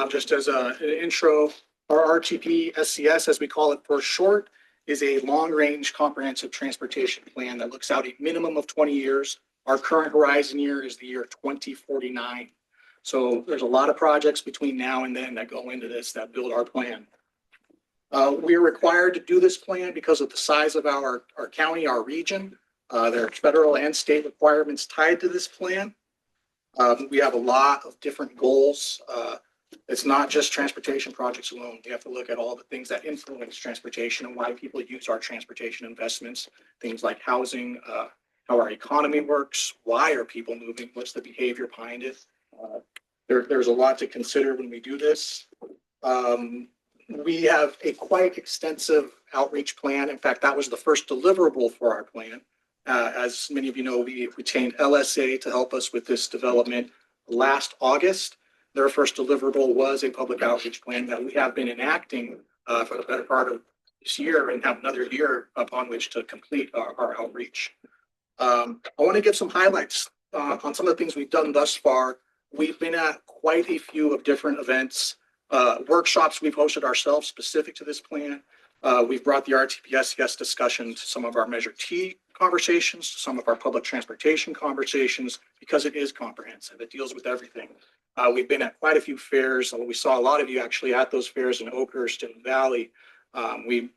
Just as an intro, our RTP SCS, as we call it for short, is a long-range comprehensive transportation plan that looks out a minimum of 20 years. Our current horizon year is the year 2049. So there's a lot of projects between now and then that go into this that build our plan. We are required to do this plan because of the size of our county, our region. There are federal and state requirements tied to this plan. We have a lot of different goals. It's not just transportation projects alone. We have to look at all the things that influence transportation and why people use our transportation investments. Things like housing, how our economy works, why are people moving, what's the behavior behind it. There's a lot to consider when we do this. We have a quite extensive outreach plan. In fact, that was the first deliverable for our plan. As many of you know, we retained LSA to help us with this development last August. Their first deliverable was a public outreach plan that we have been enacting for the better part of this year and have another year upon which to complete our outreach. I want to give some highlights on some of the things we've done thus far. We've been at quite a few of different events, workshops we've hosted ourselves specific to this plan. We've brought the RTPSCS discussion to some of our Measure T conversations, to some of our public transportation conversations, because it is comprehensive. It deals with everything. We've been at quite a few fairs. We saw a lot of you actually at those fairs in Oakhurst and Valley. We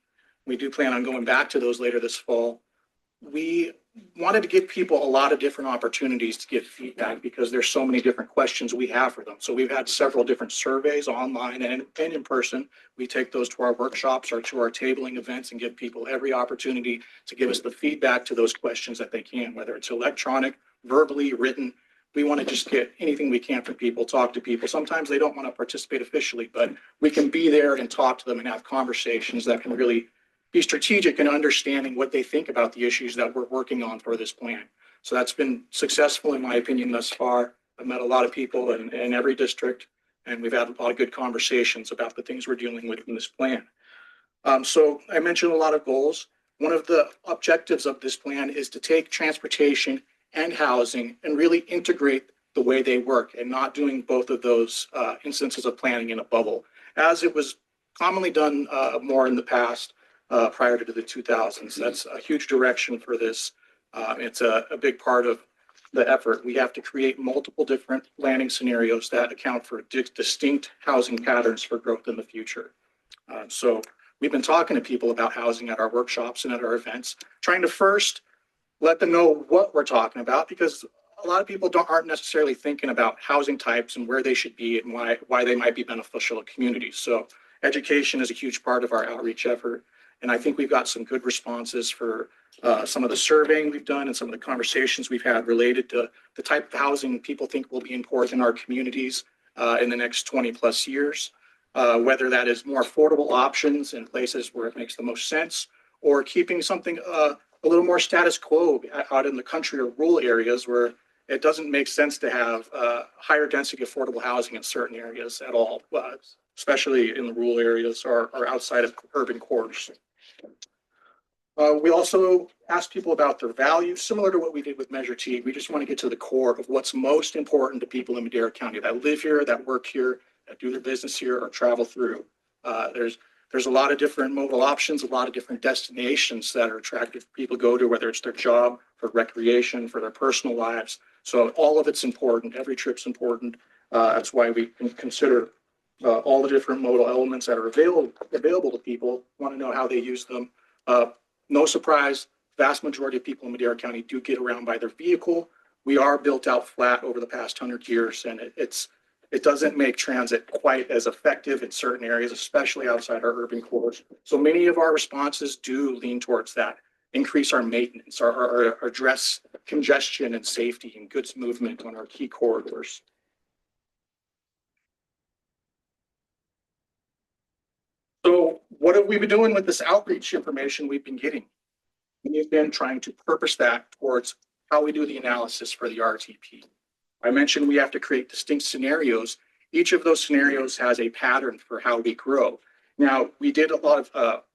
do plan on going back to those later this fall. We wanted to give people a lot of different opportunities to give feedback because there's so many different questions we have for them. So we've had several different surveys online and in person. We take those to our workshops or to our tabling events and give people every opportunity to give us the feedback to those questions that they can, whether it's electronic, verbally, written. We want to just get anything we can from people, talk to people. Sometimes they don't want to participate officially, but we can be there and talk to them and have conversations that can really be strategic in understanding what they think about the issues that we're working on for this plan. So that's been successful in my opinion thus far. I've met a lot of people in every district, and we've had a lot of good conversations about the things we're dealing with in this plan. So I mentioned a lot of goals. One of the objectives of this plan is to take transportation and housing and really integrate the way they work and not doing both of those instances of planning in a bubble, as it was commonly done more in the past. Prior to the 2000s. That's a huge direction for this. It's a big part of the effort. We have to create multiple different planning scenarios that account for distinct housing patterns for growth in the future. So we've been talking to people about housing at our workshops and at our events, trying to first let them know what we're talking about, because a lot of people aren't necessarily thinking about housing types and where they should be and why they might be beneficial to communities. So education is a huge part of our outreach effort. And I think we've got some good responses for some of the surveying we've done and some of the conversations we've had related to the type of housing people think will be important in our communities in the next 20 plus years, whether that is more affordable options in places where it makes the most sense, or keeping something a little more status quo out in the country or rural areas where it doesn't make sense to have higher density affordable housing in certain areas at all, especially in the rural areas or outside of urban cores. We also ask people about their values, similar to what we did with Measure T. We just want to get to the core of what's most important to people in Madera County that live here, that work here, that do their business here, or travel through. There's a lot of different mobile options, a lot of different destinations that are attractive for people to go to, whether it's their job, for recreation, for their personal lives. So all of it's important. Every trip's important. That's why we can consider all the different modal elements that are available to people, want to know how they use them. No surprise, vast majority of people in Madera County do get around by their vehicle. We are built out flat over the past 100 years, and it doesn't make transit quite as effective in certain areas, especially outside our urban cores. So many of our responses do lean towards that. Increase our maintenance, or address congestion and safety and goods movement on our key corridors. So what have we been doing with this outreach information we've been getting? We've been trying to purpose that towards how we do the analysis for the RTP. I mentioned we have to create distinct scenarios. Each of those scenarios has a pattern for how we grow. Now, we did a lot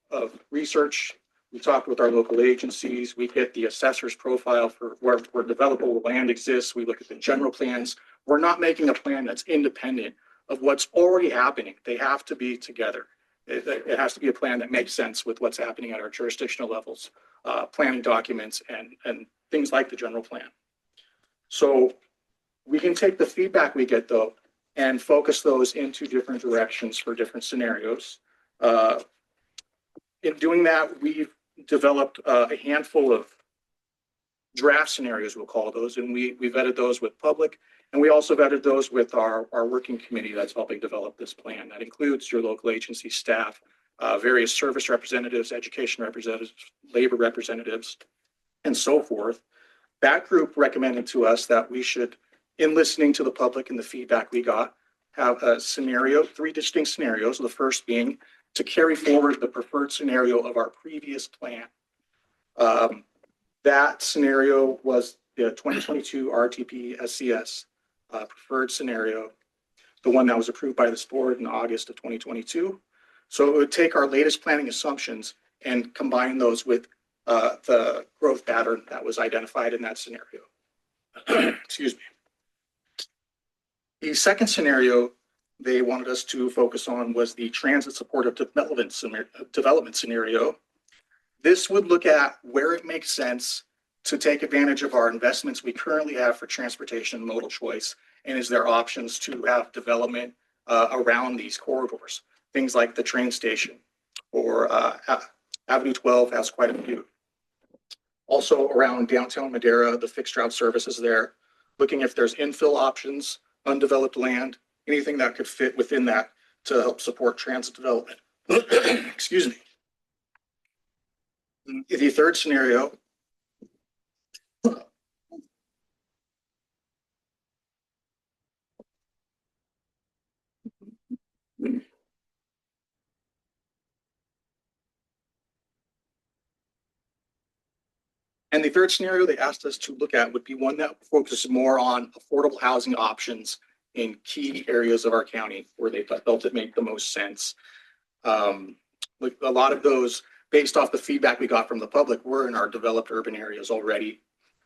of research. We talked with our local agencies. We get the assessor's profile for where developable land exists. We look at the general plans. We're not making a plan that's independent of what's already happening. They have to be together. It has to be a plan that makes sense with what's happening at our jurisdictional levels, planning documents and things like the general plan. So we can take the feedback we get though and focus those into different directions for different scenarios. In doing that, we've developed a handful of draft scenarios, we'll call those, and we vetted those with public, and we also vetted those with our working committee that's helping develop this plan. That includes your local agency staff, various service representatives, education representatives, labor representatives, and so forth. That group recommended to us that we should, in listening to the public and the feedback we got, have a scenario, 3 distinct scenarios. The first being to carry forward the preferred scenario of our previous plan. That scenario was the 2022 RTP SCS preferred scenario, the one that was approved by this board in August of 2022. So it would take our latest planning assumptions and combine those with the growth pattern that was identified in that scenario. Excuse me. The second scenario they wanted us to focus on was the transit supportive development scenario. This would look at where it makes sense to take advantage of our investments we currently have for transportation modal choice, and is there options to have development around these corridors, things like the train station or Avenue 12 has quite a few. Also around downtown Madera, the fixed route services there, looking if there's infill options, undeveloped land, anything that could fit within that to help support transit development. Excuse me. The third scenario they asked us to look at would be one that focuses more on affordable housing options in key areas of our county where they felt it made the most sense. Like a lot of those, based off the feedback we got from the public, were in our developed urban areas already.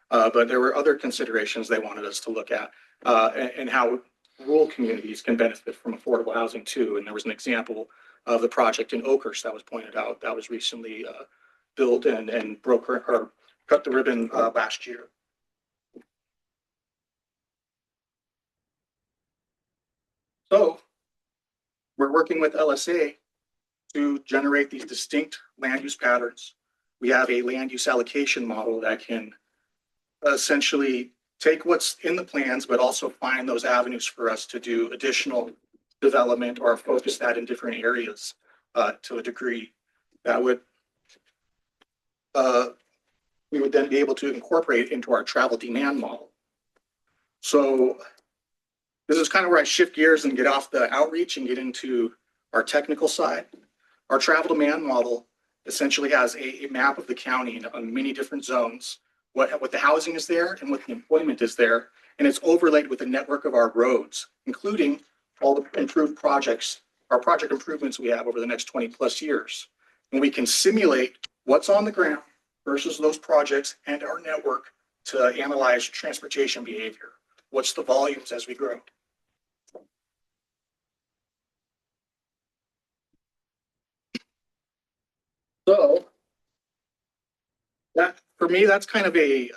But there were other considerations they wanted us to look at and how rural communities can benefit from affordable housing too. And there was an example of the project in Oakhurst that was pointed out that was recently built and broke or cut the ribbon last year. So we're working with LSA to generate these distinct land use patterns. We have a land use allocation model that can essentially take what's in the plans, but also find those avenues for us to do additional development or focus that in different areas to a degree that would we would then be able to incorporate into our travel demand model. So this is kind of where I shift gears and get off the outreach and get into our technical side. Our travel demand model essentially has a map of the county on many different zones, what the housing is there and what the employment is there. And it's overlaid with a network of our roads, including all the improved projects, our project improvements we have over the next 20 plus years. And we can simulate what's on the ground versus those projects and our network to analyze transportation behavior. What's the volumes as we grow? So that, for me, that's kind of I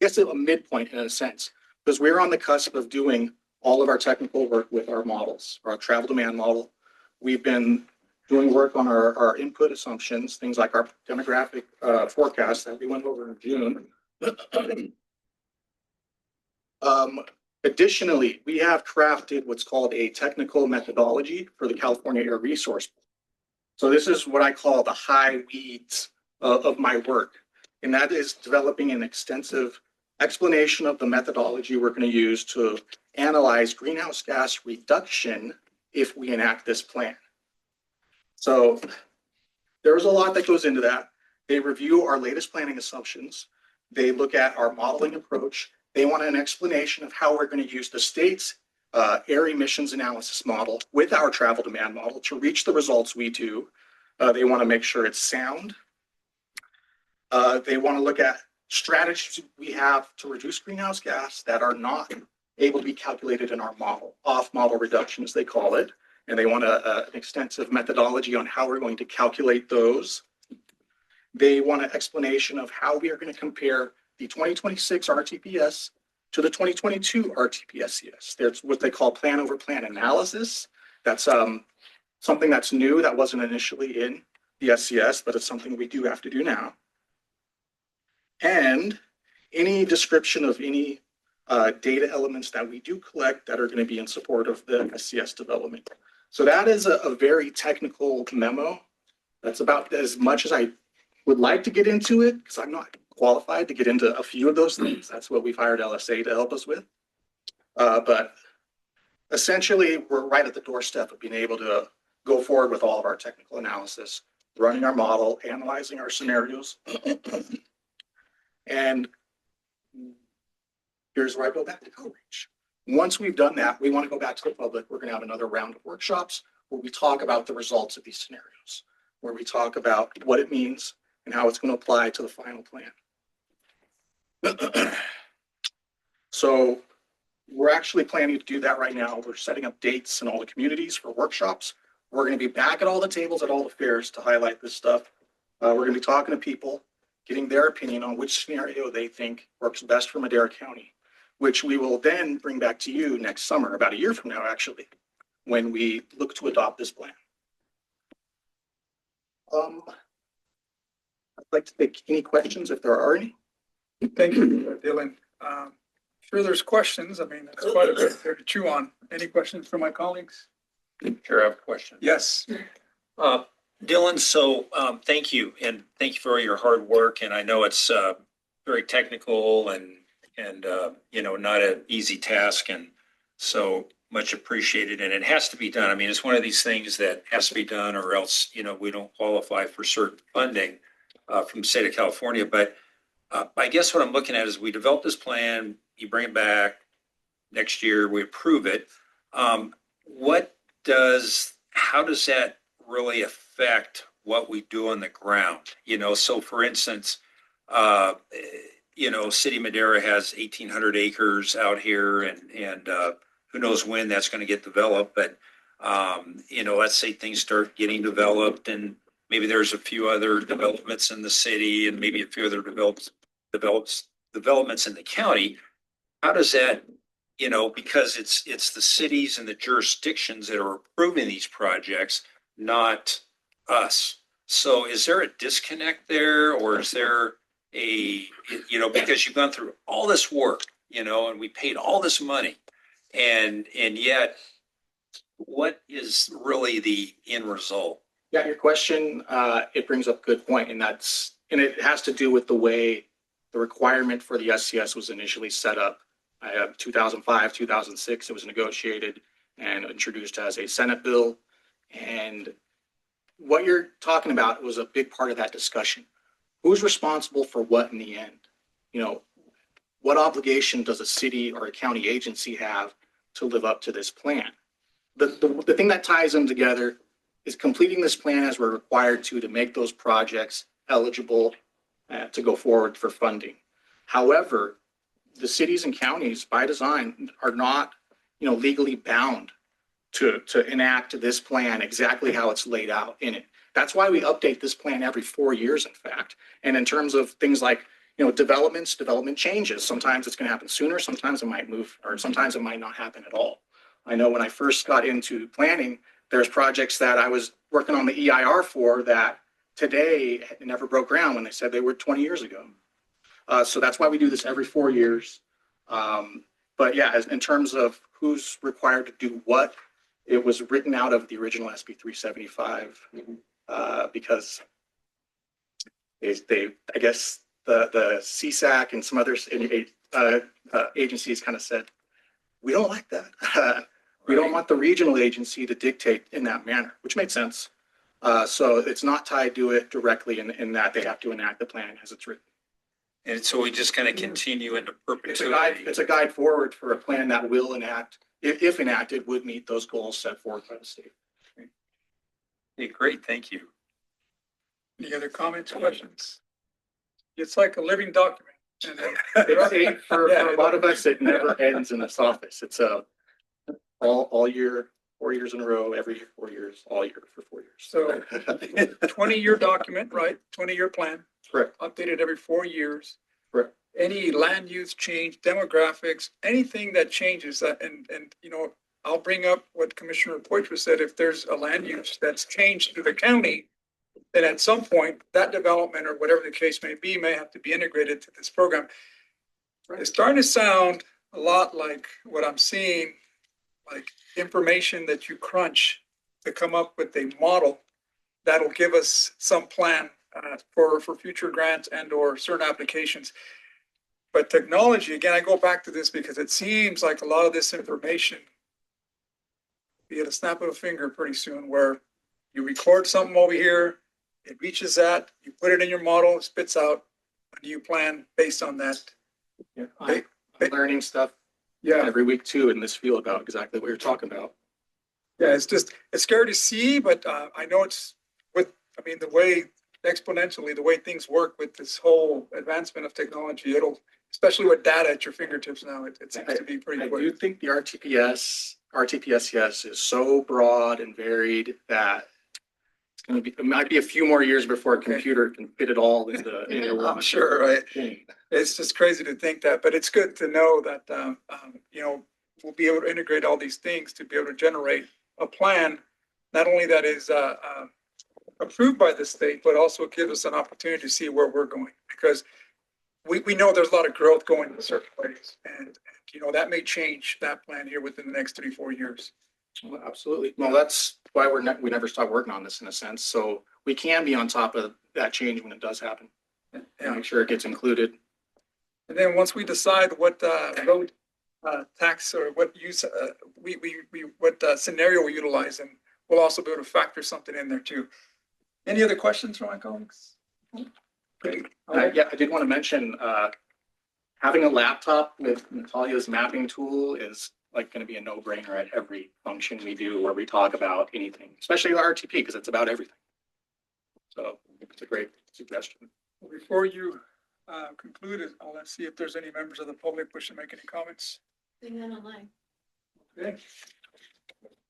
guess a midpoint in a sense, because we're on the cusp of doing all of our technical work with our models, our travel demand model. We've been doing work on our input assumptions, things like our demographic forecast that we went over in June. Additionally, we have crafted what's called a technical methodology for the California Air Resource. So this is what I call the high weeds of my work. And that is developing an extensive explanation of the methodology we're going to use to analyze greenhouse gas reduction if we enact this plan. So there's a lot that goes into that. They review our latest planning assumptions. They look at our modeling approach. They want an explanation of how we're going to use the state's air emissions analysis model with our travel demand model to reach the results we do. They want to make sure it's sound. They want to look at strategies we have to reduce greenhouse gas that are not able to be calculated in our model, off-model reduction as they call it. and they want an extensive methodology on how we're going to calculate those. They want an explanation of how we are going to compare the 2026 RTPS to the 2022 RTPSCS. There's what they call plan over plan analysis. That's something that's new that wasn't initially in the SCS, but it's something we do have to do now. And any description of any data elements that we do collect that are going to be in support of the SCS development. So that is a very technical memo. That's about as much as I would like to get into it, because I'm not qualified to get into a few of those things. That's what we've hired LSA to help us with. But essentially, we're right at the doorstep of being able to go forward with all of our technical analysis, running our model, analyzing our scenarios. And here's where I go back to outreach. Once we've done that, we want to go back to the public. We're going to have another round of workshops where we talk about the results of these scenarios, where we talk about what it means and how it's going to apply to the final plan. So we're actually planning to do that right now. We're setting up dates in all the communities for workshops. We're going to be back at all the tables at all the fairs to highlight this stuff. We're going to be talking to people, getting their opinion on which scenario they think works best for Madera County, which we will then bring back to you next summer, about a year from now, actually, when we look to adopt this plan. I'd like to take any questions if there are any. Thank you, Dylan. Sure there's questions. I mean, that's quite a bit there to chew on. Any questions from my colleagues? Sure, I have a question. Yes. Dylan, so thank you, and thank you for your hard work. And I know it's very technical and you know, not an easy task, and so much appreciated. And it has to be done. I mean, it's one of these things that has to be done, or else, you know, we don't qualify for certain funding from the state of California. But I guess what I'm looking at is we develop this plan, you bring it back next year, we approve it. How does that really affect what we do on the ground? You know, so for instance, you know, City Madera has 1,800 acres out here, and who knows when that's going to get developed. But, you know, let's say things start getting developed, and maybe there's a few other developments in the city, and maybe a few other developments in the county. How does that, you know, because it's the cities and the jurisdictions that are approving these projects, not us. So is there a disconnect there, or is there you know, because you've gone through all this work, you know, and we paid all this money, and yet what is really the end result? Yeah, your question, it brings up a good point, and it has to do with the way the requirement for the SCS was initially set up. 2005, 2006, it was negotiated and introduced as a Senate bill. And what you're talking about was a big part of that discussion. Who's responsible for what in the end? You know, what obligation does a city or a county agency have to live up to this plan? The thing that ties them together is completing this plan as we're required to make those projects eligible to go forward for funding. However, the cities and counties by design are not, you know, legally bound to enact this plan exactly how it's laid out in it. That's why we update this plan every 4 years, in fact. And in terms of things like, you know, development changes. Sometimes it's going to happen sooner, sometimes it might move, or sometimes it might not happen at all. I know when I first got into planning, there's projects that I was working on the EIR for that today never broke ground when they said they were 20 years ago. So that's why we do this every 4 years. But yeah, in terms of who's required to do what, it was written out of the original SB 375 because I guess the CSAC and some other agencies kind of said, we don't like that. We don't want the regional agency to dictate in that manner, which made sense. So it's not tied to it directly in that they have to enact the plan as it's written. And so we just kind of continue into perpetuity. It's a guide forward for a plan that will enact, if enacted, would meet those goals set forth by the state. Okay, great, thank you. Any other comments, questions? It's like a living document. For a lot of us, it never ends in this office. It's all year 4 years in a row, every 4 years, all year for 4 years. So 20-year document, right? 20-year plan, Correct. updated every 4 years. Correct. Any land use change, demographics, anything that changes that, and, you know, I'll bring up what Commissioner Poitras said, if there's a land use that's changed through the county, then at some point, that development or whatever the case may be, may have to be integrated to this program. It's starting to sound a lot like what I'm seeing, like information that you crunch to come up with a model that'll give us some plan for future grants and or certain applications. But technology, again, I go back to this because it seems like a lot of this information be at a snap of a finger pretty soon, where you record something over here, it reaches that, you put it in your model, it spits out a new plan based on that. Yeah, I'm learning stuff Yeah, every week too in this field about exactly what you're talking about. yeah, it's scary to see, but I know it's the way exponentially, the way things work with this whole advancement of technology, especially with data at your fingertips now, it seems to be pretty I quick. do think the RTPS is so broad and varied that it might be a few more years before a computer can fit it all into one. I'm sure, right? thing. It's just crazy to think that, but it's good to know that, we'll be able to integrate all these things to be able to generate a plan, not only that is approved by the state, but also give us an opportunity to see where we're going. Because we know there's a lot of growth going in certain ways, and that may change that plan here within the next 3-4 years. Well, absolutely. Well, that's why we never stop working on this in a sense. So we can be on top of that change when it does happen and make sure it gets included. And then once we decide what road tax or what use what scenario we utilize, and we'll also be able to factor something in there too. Any other questions from my colleagues? Great. Yeah, I did want to mention having a laptop with Natalia's mapping tool is like going to be a no-brainer at every function we do where we talk about anything, especially the RTP, because it's about everything. So it's a great suggestion. Before you conclude, let's see if there's any members of the public wishing to make any comments. Seeing that online. Okay.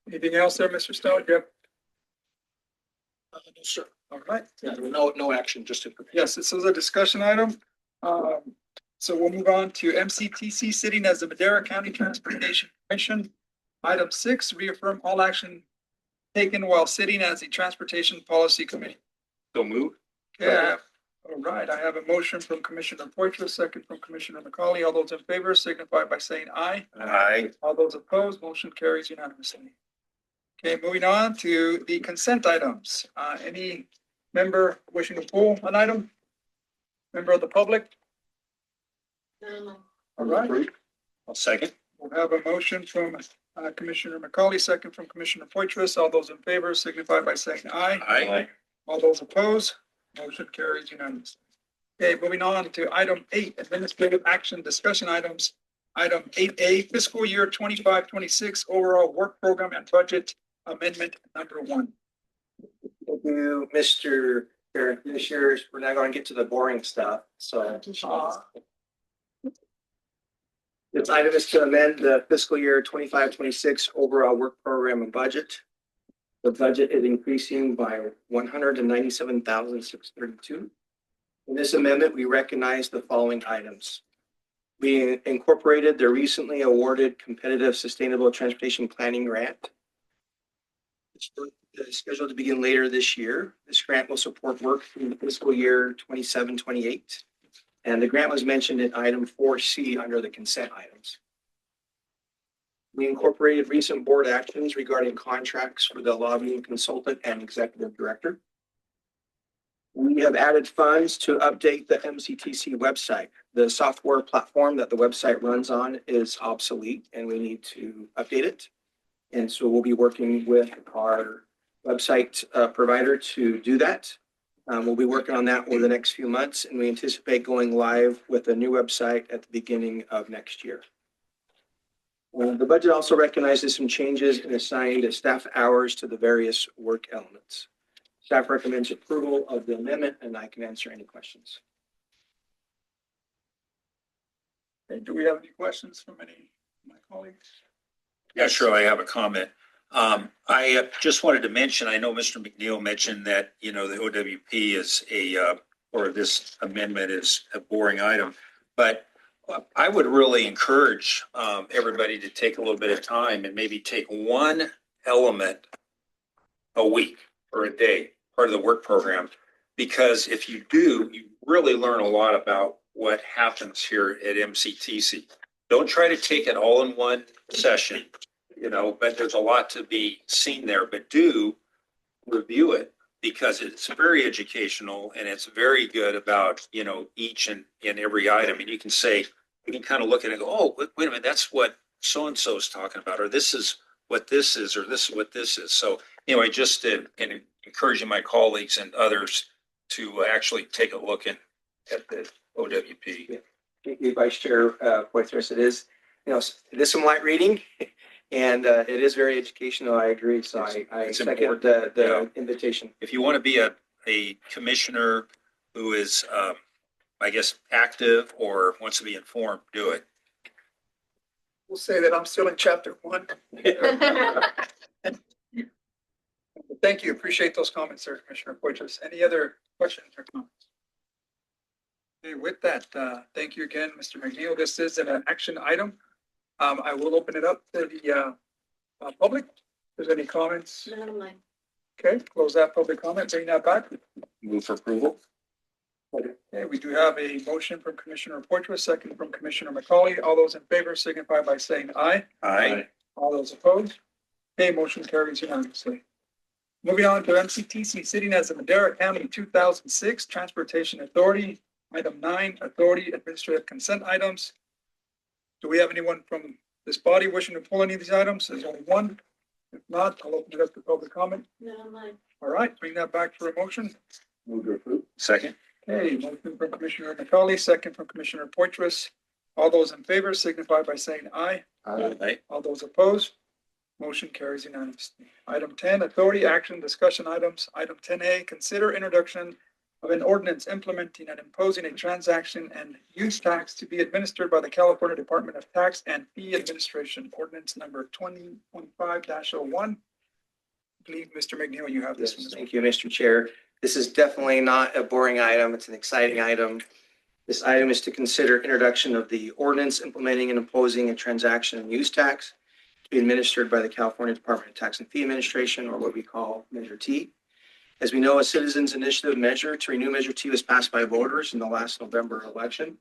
Anything else there, Mr. Stout? Yep. No, sir. All right. Yeah, no action, just information. Yes, this is a discussion item. So we'll move on to MCTC sitting as the Madera County Transportation Commission. Item 6, reaffirm all action taken while sitting as the Transportation Policy Committee. So move. Yeah. All right. I have a motion from Commissioner Poitras, second from Commissioner McCauley. All those in favor signify by saying aye. Aye. All those opposed, motion carries unanimously. Okay, moving on to the consent items. Any member wishing to pull an item? Member of the public? All right. I'll second. We'll have a motion from Commissioner McCauley, second from Commissioner Poitras. All those in favor signify by saying aye. Aye. All those opposed, motion carries unanimously. Okay, moving on to item 8, administrative action discussion items. Item 8A, fiscal year 25-26 overall work program and budget amendment number 1. Thank you, Mr. Chair and Commissioners. We're now going to get to the boring stuff. So this item is to amend the fiscal year 25-26 overall work program and budget. The budget is increasing by $197,632. In this amendment, we recognize the following items. We incorporated the recently awarded competitive sustainable transportation planning grant. It's scheduled to begin later this year. This grant will support work through the fiscal year 27-28. And the grant was mentioned in item 4C under the consent items. We incorporated recent board actions regarding contracts for the lobbying consultant and executive director. We have added funds to update the MCTC website. The software platform that the website runs on is obsolete and we need to update it. And so we'll be working with our website provider to do that. We'll be working on that over the next few months, and we anticipate going live with a new website at the beginning of next year. The budget also recognizes some changes and assigned staff hours to the various work elements. Staff recommends approval of the amendment, and I can answer any questions. Okay, do we have any questions from any of my colleagues? Yeah, sure. I have a comment. I just wanted to mention, I know Mr. McNeil mentioned that, the OWP is or this amendment is a boring item. But I would really encourage everybody to take a little bit of time and maybe take one element a week or a day, part of the work program. Because if you do, you really learn a lot about what happens here at MCTC. Don't try to take it all in one session, but there's a lot to be seen there, but do review it because it's very educational and it's very good about, each and every item. And you can kind of look at it and go, oh, wait a minute, that's what so-and-so is talking about, or this is what this is, or this is what this is. So anyway, just encouraging my colleagues and others to actually take a look at the OWP. Thank you, Vice Chair Poitras. It is, it is some light reading and it is very educational. I agree. So I second the invitation. If you want to be a commissioner who is, I guess, active or wants to be informed, do it. We'll say that I'm still in chapter 1. Thank you. Appreciate those comments, sir, Commissioner Poitras. Any other questions or comments? Okay, with that, thank you again, Mr. McNeil. This is an action item. I will open it up to the public. If there's any comments, None of mine. okay, close that public comment, bring that back. Move for approval. Okay, we do have a motion from Commissioner Poitras, second from Commissioner McCauley. All those in favor signify by saying aye. Aye. All those opposed? Okay, motion carries unanimously. Moving on to MCTC, sitting as the Madera County 2006 Transportation Authority. Item 9, Authority Administrative Consent Items. Do we have anyone from this body wishing to pull any of these items? There's only one. If not, I'll open it up to public comment. None of mine. All right, bring that back for a motion. Move to approve. Second. Okay, motion from Commissioner McCauley, second from Commissioner Poitras. All those in favor signify by saying aye. Aye. All those opposed? Motion carries unanimously. Item 10, Authority Action Discussion Items. Item 10A, consider introduction of an ordinance implementing and imposing a transaction and use tax to be administered by the California Department of Tax and Fee Administration. Ordinance number 2025-01. I believe, Mr. McNeil, you have this one. Thank you, Mr. Chair. This is definitely not a boring item. It's an exciting item. This item is to consider introduction of the ordinance implementing and imposing a transaction and use tax to be administered by the California Department of Tax and Fee Administration, or what we call Measure T. As we know, a citizens initiative measure to renew Measure T was passed by voters in the last November election.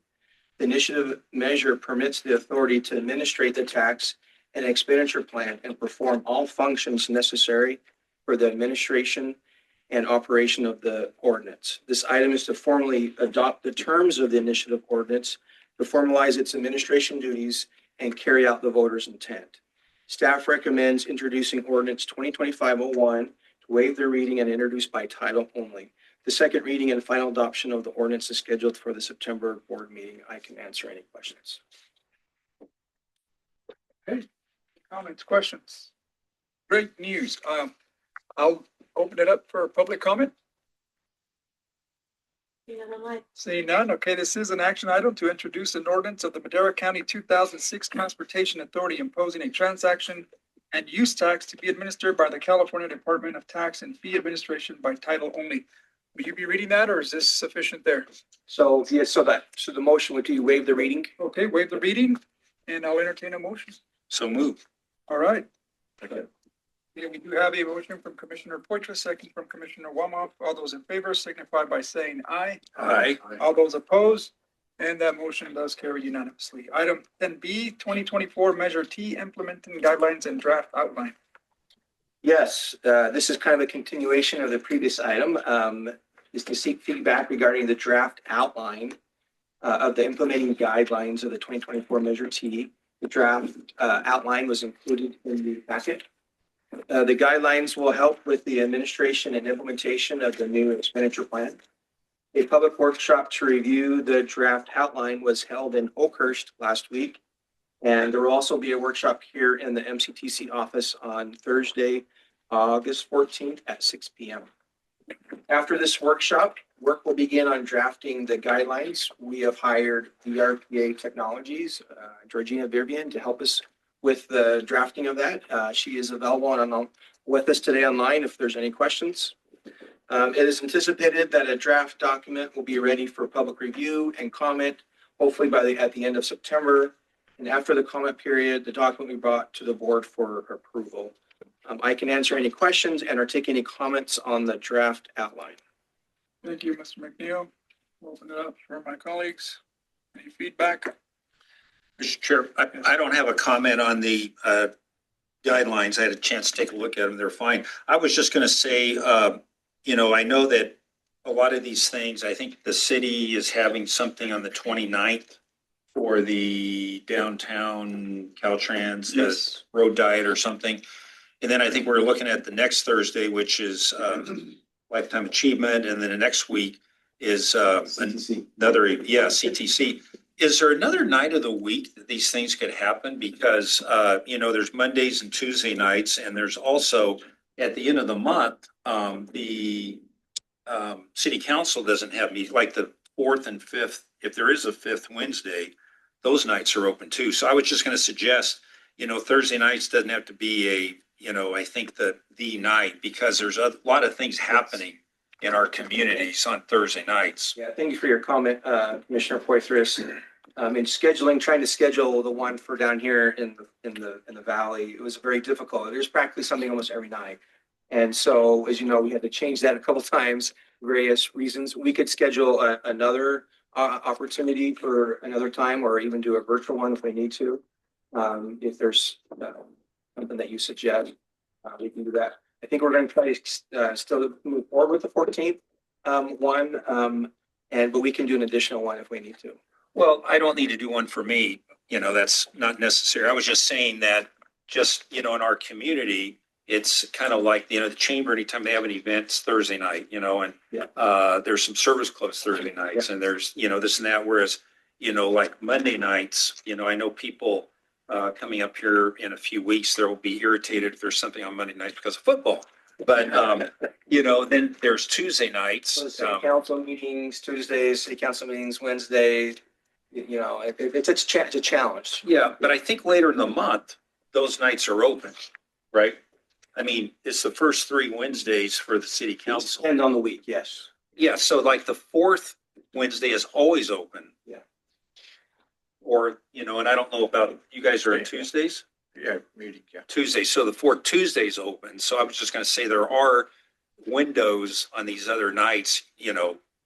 The initiative measure permits the authority to administrate the tax and expenditure plan and perform all functions necessary for the administration and operation of the ordinance. This item is to formally adopt the terms of the initiative ordinance, to formalize its administration duties and carry out the voters' intent. Staff recommends introducing ordinance 2025-01 to waive the reading and introduce by title only. The second reading and final adoption of the ordinance is scheduled for the September board meeting. I can answer any questions. Okay, comments, questions? Great news. I'll open it up for public comment. None of mine. Seeing none, okay, this is an action item to introduce an ordinance of the Madera County 2006 Transportation Authority imposing a transaction and use tax to be administered by the California Department of Tax and Fee Administration by title only. Will you be reading that, or is this sufficient there? So, yes, so the motion would be waive the reading. Okay, waive the reading, and I'll entertain a motion. So move. All right. Yeah, we do have a motion from Commissioner Poitras, second from Commissioner Wamop. All those in favor signify by saying aye. Aye. All those opposed, and that motion does carry unanimously. Item 10B, 2024 Measure T, implementing guidelines and draft outline. Yes, this is kind of a continuation of the previous item. Is to seek feedback regarding the draft outline of the implementing guidelines of the 2024 Measure T. The draft outline was included in the packet. The guidelines will help with the administration and implementation of the new expenditure plan. A public workshop to review the draft outline was held in Oakhurst last week. And there will also be a workshop here in the MCTC office on Thursday, August 14th at 6 p.m. After this workshop, work will begin on drafting the guidelines. We have hired VRPA Technologies, Georgina Virbian, to help us with the drafting of that. She is available and with us today online if there's any questions. It is anticipated that a draft document will be ready for public review and comment, hopefully at the end of September. And after the comment period, the document will be brought to the board for approval. I can answer any questions and or take any comments on the draft outline. Thank you, Mr. McNeil. We'll open it up for my colleagues. Any feedback? Mr. Chair, I don't have a comment on the guidelines. I had a chance to take a look at them. They're fine. I was just going to say, I know that a lot of these things, I think the city is having something on the 29th for the downtown Caltrans, Yes. the road diet or something. And then I think we're looking at the next Thursday, which is Lifetime Achievement. And then the next week is another, CTC. Is there another night of the week that these things could happen? Because, there's Mondays and Tuesday nights, and there's also at the end of the month, the city council doesn't have meetings, like the 4th and 5th. If there is a 5th Wednesday, those nights are open too. So I was just going to suggest, Thursday nights doesn't have to be I think the night, because there's a lot of things happening in our communities on Thursday nights. Yeah, thank you for your comment, Commissioner Poitras. In trying to schedule the one for down here in the valley, it was very difficult. There's practically something almost every night. And so, as you know, we had to change that a couple of times, various reasons. We could schedule another opportunity for another time, or even do a virtual one if we need to. If there's something that you suggest, we can do that. I think we're going to try to still move forward with the 14th one, but we can do an additional one if we need to. Well, I don't need to do one for me. That's not necessary. I was just saying that in our community, it's kind of like, the chamber, anytime they have an event, it's Thursday night, and there's some service clubs Thursday nights, and there's, this and that. Whereas, like Monday nights, I know people coming up here in a few weeks, there will be irritated if there's something on Monday nights because of football. But, then there's Tuesday nights. So city council meetings, Tuesdays, city council meetings, Wednesdays, it's a challenge. Yeah, but I think later in the month, those nights are open, right? I mean, it's the first 3 Wednesdays for the city council. Depend on the week, yes. Yeah, so like the 4th Wednesday is always open. Yeah. Or, and I don't know about, you guys are on Tuesdays? Yeah, meeting, yeah. Tuesday, so the 4th Tuesday's open. So I was just going to say there are windows on these other nights,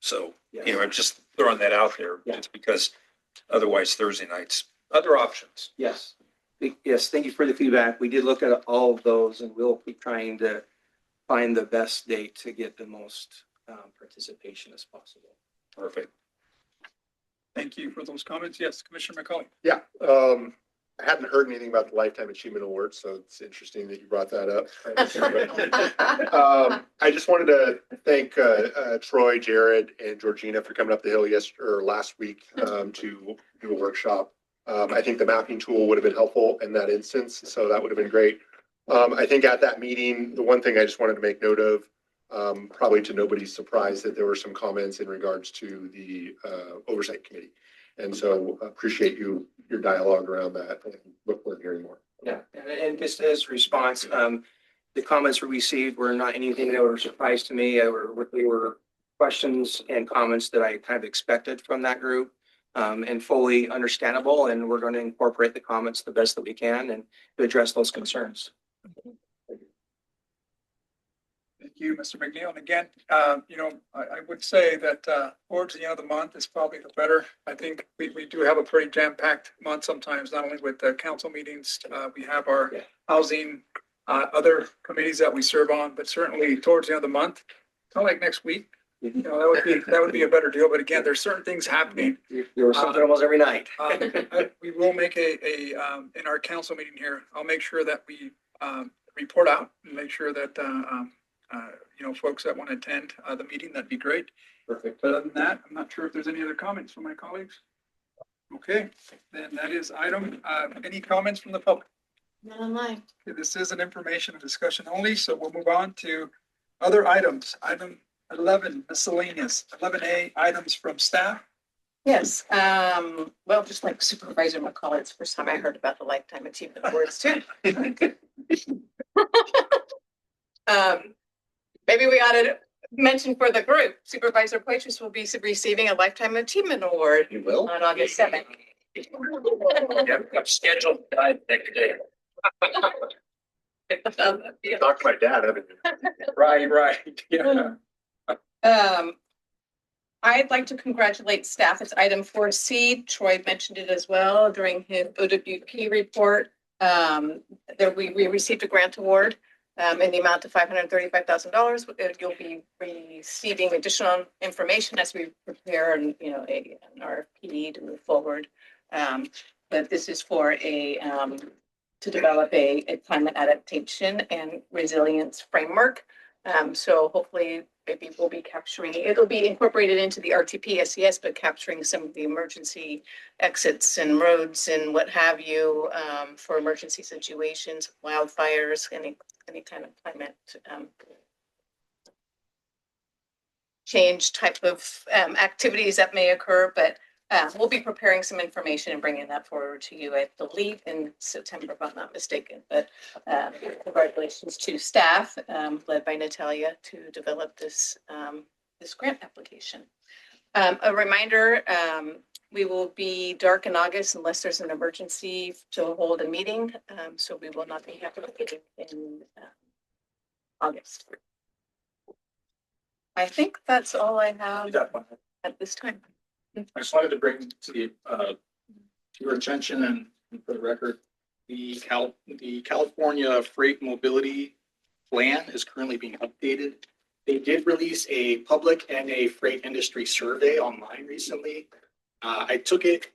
so, I'm just throwing that out there. Yeah. It's because otherwise Thursday nights, other options. Yes. Yes, thank you for the feedback. We did look at all of those, and we'll keep trying to find the best date to get the most participation as possible. Perfect. Thank you for those comments. Yes, Commissioner McCauley. Yeah, I hadn't heard anything about the Lifetime Achievement Award, so it's interesting that you brought that up. I just wanted to thank Troy, Jared, and Georgina for coming up the hill last week to do a workshop. I think the mapping tool would have been helpful in that instance, so that would have been great. I think at that meeting, the one thing I just wanted to make note of, probably to nobody's surprise, that there were some comments in regards to the oversight committee. And so appreciate your dialogue around that, and look forward to hearing more. Yeah, and just as response, the comments we received were not anything that were a surprise to me. They were questions and comments that I kind of expected from that group, and fully understandable. And we're going to incorporate the comments the best that we can and to address those concerns. Thank you, Mr. McNeil. And again, I would say that towards the end of the month is probably the better. I think we do have a pretty jam-packed month sometimes, not only with the council meetings, we have our housing, other committees that we serve on, but certainly towards the end of the month, kind of like next week, that would be a better deal. But again, there's certain things happening. There was something almost every night. We will make in our council meeting here, I'll make sure that we report out and make sure that folks that want to attend the meeting, that'd be great. Perfect. But other than that, I'm not sure if there's any other comments from my colleagues. Okay, then that is item. Any comments from the public? Not online. Okay, this is an information and discussion only, so we'll move on to other items. Item 11, miscellaneous. 11A, items from staff. Yes, well, just like Supervisor McCall, it's the first time I heard about the Lifetime Achievement Awards too. Maybe we ought to mention for the group, Supervisor Poitras will be receiving a Lifetime Achievement Award You will? on August 7th. Yeah, I'm scheduled next day. You talked to my dad, haven't you? Right, yeah. I'd like to congratulate staff. It's item 4C. Troy mentioned it as well during his OWP report. We received a grant award in the amount of $535,000. You'll be receiving additional information as we prepare an RFP to move forward. But this is for to develop a climate adaptation and resilience framework. So hopefully maybe we'll be capturing, it'll be incorporated into the RTP SES, but capturing some of the emergency exits and roads and what have you for emergency situations, wildfires, any kind of climate change type of activities that may occur. But we'll be preparing some information and bringing that forward to you, I believe, in September, if I'm not mistaken. But congratulations to staff led by Natalia to develop this grant application. A reminder, we will be dark in August unless there's an emergency to hold a meeting. So we will not be having a meeting in August. I think that's all I have at this time. I just wanted to bring to your attention and for the record, the California Freight Mobility Plan is currently being updated. They did release a public and a freight industry survey online recently. I took it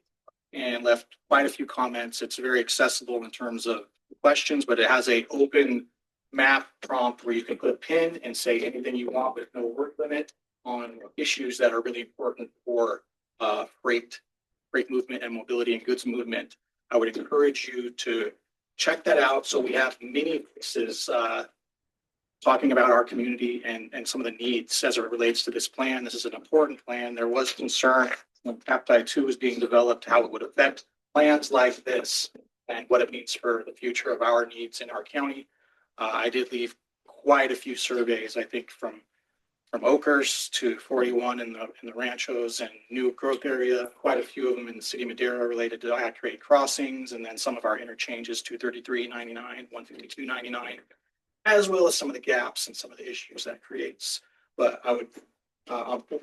and left quite a few comments. It's very accessible in terms of questions, but it has an open map prompt where you can put a pin and say anything you want with no word limit on issues that are really important for freight movement and mobility and goods movement. I would encourage you to check that out. So we have many pieces talking about our community and some of the needs as it relates to this plan. This is an important plan. There was concern when CAPTI 2 was being developed, how it would affect plans like this and what it means for the future of our needs in our county. I did leave quite a few surveys, I think, from Oakers to 41 in the Ranchos and new growth area, quite a few of them in the city of Madera related to accurate crossings, and then some of our interchanges, 233.99, 152.99, as well as some of the gaps and some of the issues that creates. But I would,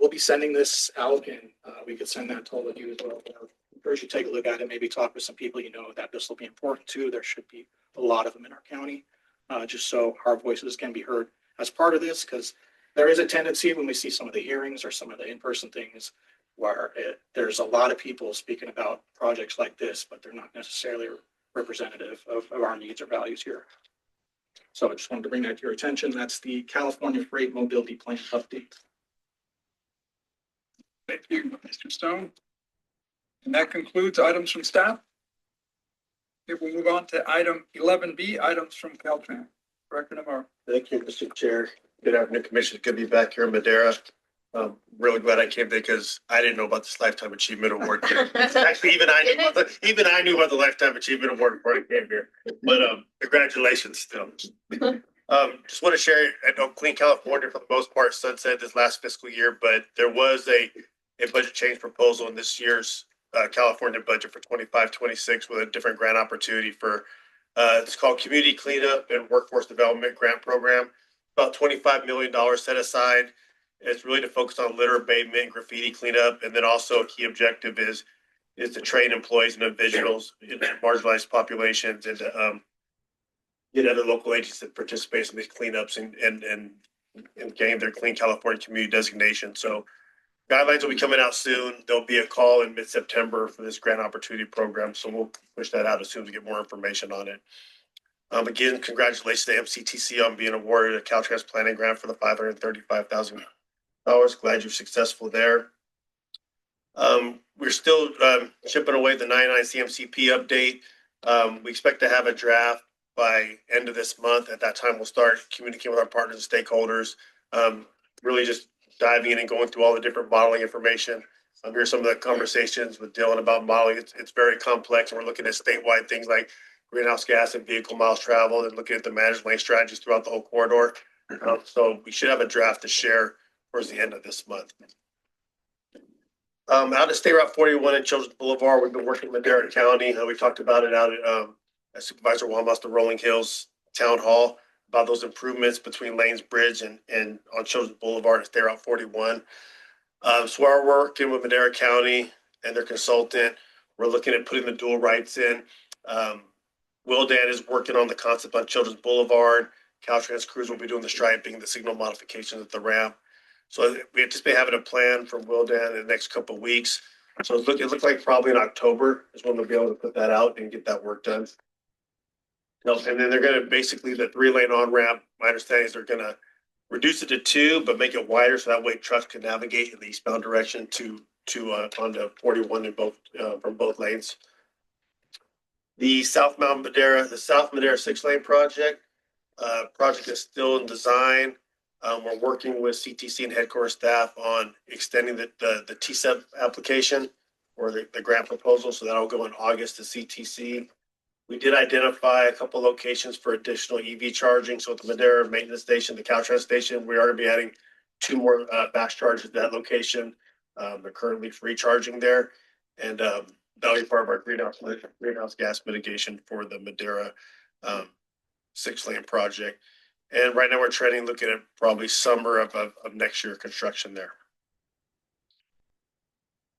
we'll be sending this out, and we could send that to all of you as well. I encourage you to take a look at it, maybe talk with some people you know that this will be important to. There should be a lot of them in our county, just so our voices can be heard as part of this, because there is a tendency when we see some of the hearings or some of the in-person things where there's a lot of people speaking about projects like this, but they're not necessarily representative of our needs or values here. So I just wanted to bring that to your attention. That's the California Freight Mobility Plan update. Thank you, Mr. Stone. And that concludes items from staff. Okay, we'll move on to item 11B, items from Caltrans. Director Navarro. Thank you, Mr. Chair. Good afternoon, Commissioner. Good to be back here in Madera. Really glad I came there because I didn't know about this Lifetime Achievement Award. Actually, even I knew about the Lifetime Achievement Award before I came here. But congratulations still. Just want to share, I know Clean California for the most part sunset this last fiscal year, but there was a budget change proposal in this year's California budget for 25-26 with a different grant opportunity for it's called Community Cleanup and Workforce Development Grant Program. About $25 million set aside. It's really to focus on litter abatement, graffiti cleanup, and then also a key objective is to train employees and individuals in marginalized populations and to get other local agencies that participate in these cleanups and gain their Clean California Community designation. So guidelines will be coming out soon. There'll be a call in mid-September for this grant opportunity program. So we'll push that out as soon as we get more information on it. Again, congratulations to MCTC on being awarded a Caltrans planning grant for the $535,000. Glad you're successful there. We're still chipping away the 99 CMCP update. We expect to have a draft by end of this month. At that time, we'll start communicating with our partners and stakeholders, really just diving in and going through all the different modeling information. Here's some of the conversations with Dylan about modeling. It's very complex. And we're looking at statewide things like greenhouse gas and vehicle miles traveled and looking at the managed lane strategies throughout the whole corridor. So we should have a draft to share towards the end of this month. Out at State Route 41 and Children's Boulevard, we've been working with Madera County. We talked about it out at Supervisor Walmus, the Rolling Hills Town Hall, about those improvements between Lanes Bridge and on Children's Boulevard at State Route 41. So we're working with Madera County and their consultant. We're looking at putting the dual rights in. Wildan is working on the concept on Children's Boulevard. Caltrans crews will be doing the striping, the signal modifications at the ramp. So we anticipate having a plan from Wildan in the next couple of weeks. So it looks like probably in October is when they'll be able to put that out and get that work done. And then they're going to basically the 3-lane on ramp. My understanding is they're going to reduce it to 2, but make it wider so that way trucks can navigate in the eastbound direction to onto 41 in both from both lanes. The South Madera 6-lane project is still in design. We're working with CTC and headquarters staff on extending the TSEP application or the grant proposal. So that'll go in August to CTC. We did identify a couple locations for additional EV charging. So at the Madera maintenance station, the Caltrans station, we are going to be adding 2 more fast chargers at that location. They're currently free charging there. And that'll be part of our greenhouse gas mitigation for the Madera 6-lane project. And right now we're trending, looking at probably summer of next year construction there.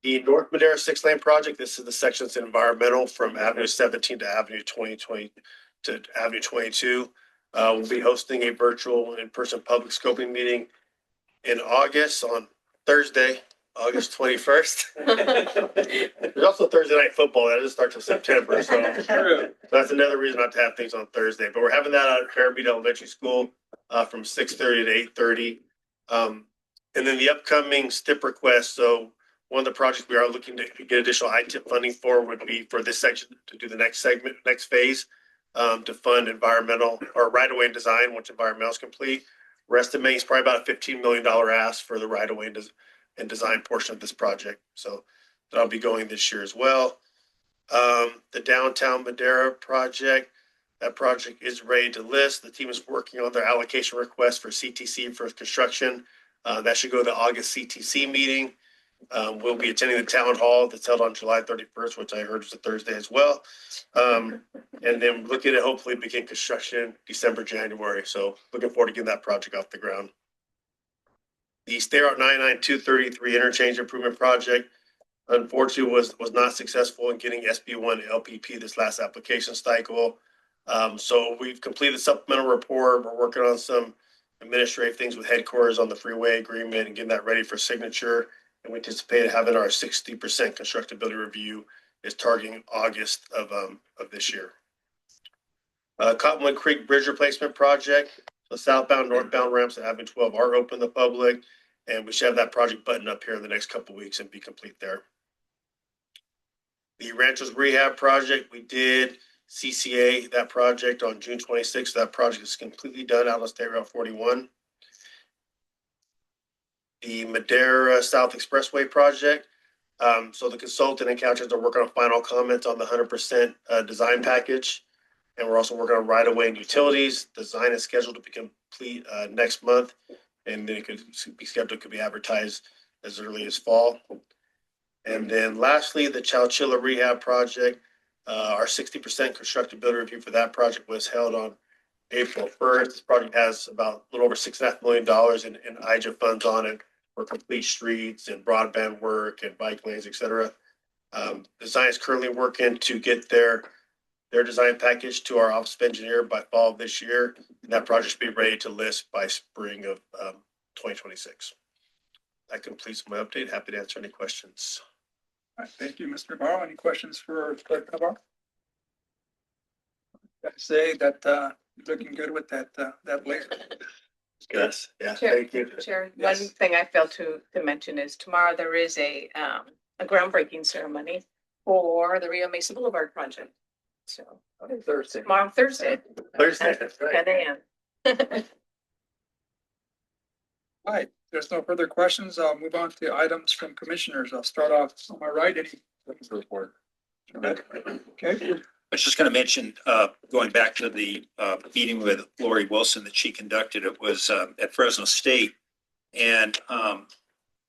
The North Madera 6-lane project, this is the section that's environmental from Avenue 17 to Avenue 2020 to Avenue 22. We'll be hosting a virtual in-person public scoping meeting in August on Thursday, August 21st. There's also Thursday night football. That doesn't start till September. So that's another reason not to have things on Thursday. But we're having that out at Fairmead Elementary School from 6:30 to 8:30. And then the upcoming STIP request. So one of the projects we are looking to get additional ITIP funding for would be for this section to do the next phase to fund environmental or right-of-way design once environmental is complete. We're estimating it's probably about a $15 million ask for the right-of-way and design portion of this project. So that'll be going this year as well. The downtown Madera project, that project is ready to list. The team is working on their allocation request for CTC for construction. That should go to the August CTC meeting. We'll be attending the town hall that's held on July 31st, which I heard was a Thursday as well. And then looking at hopefully begin construction December, January. So looking forward to getting that project off the ground. The State Route 99233 interchange improvement project, unfortunately, was not successful in getting SB1 LPP this last application cycle. So we've completed the supplemental report. We're working on some administrative things with headquarters on the freeway agreement and getting that ready for signature. And we anticipate having our 60% constructability review is targeting August of this year. Cottonwood Creek Bridge Replacement Project. The southbound, northbound ramps at Avenue 12 are open to the public, and we should have that project buttoned up here in the next couple of weeks and be complete there. The Ranchos Rehab Project, we did CCA that project on June 26th. That project is completely done out on State Route 41. The Madera South Expressway Project. So the consultant and Caltrans are working on final comments on the 100% design package. And we're also working on right-of-way and utilities. Design is scheduled to be complete next month. And then it could be scheduled, could be advertised as early as fall. And then lastly, the Chowchilla Rehab Project. Our 60% constructability review for that project was held on April 1st. This project has about a little over $6.5 million in IJA funds on it for complete streets and broadband work and bike lanes, et cetera. Design is currently working to get their design package to our office of engineer by fall of this year. And that project should be ready to list by spring of 2026. That completes my update. Happy to answer any questions. All right, thank you, Mr. Navarro. Any questions for Clerk Navarro? Gotta say that you're looking good with that blazer. Yes, yeah, Chair- thank you. Chair, Yes. one thing I failed to mention is tomorrow there is a groundbreaking ceremony for the Rio Mesa Boulevard project. So Thursday. tomorrow, Thursday, Thursday, that's 10 right. a.m. All right, there's no further questions. I'll move on to items from commissioners. I'll start off on my right. Any report? Okay, I was just going to mention, going back to the meeting with Lori Wilson that she conducted, it was at Fresno State. And,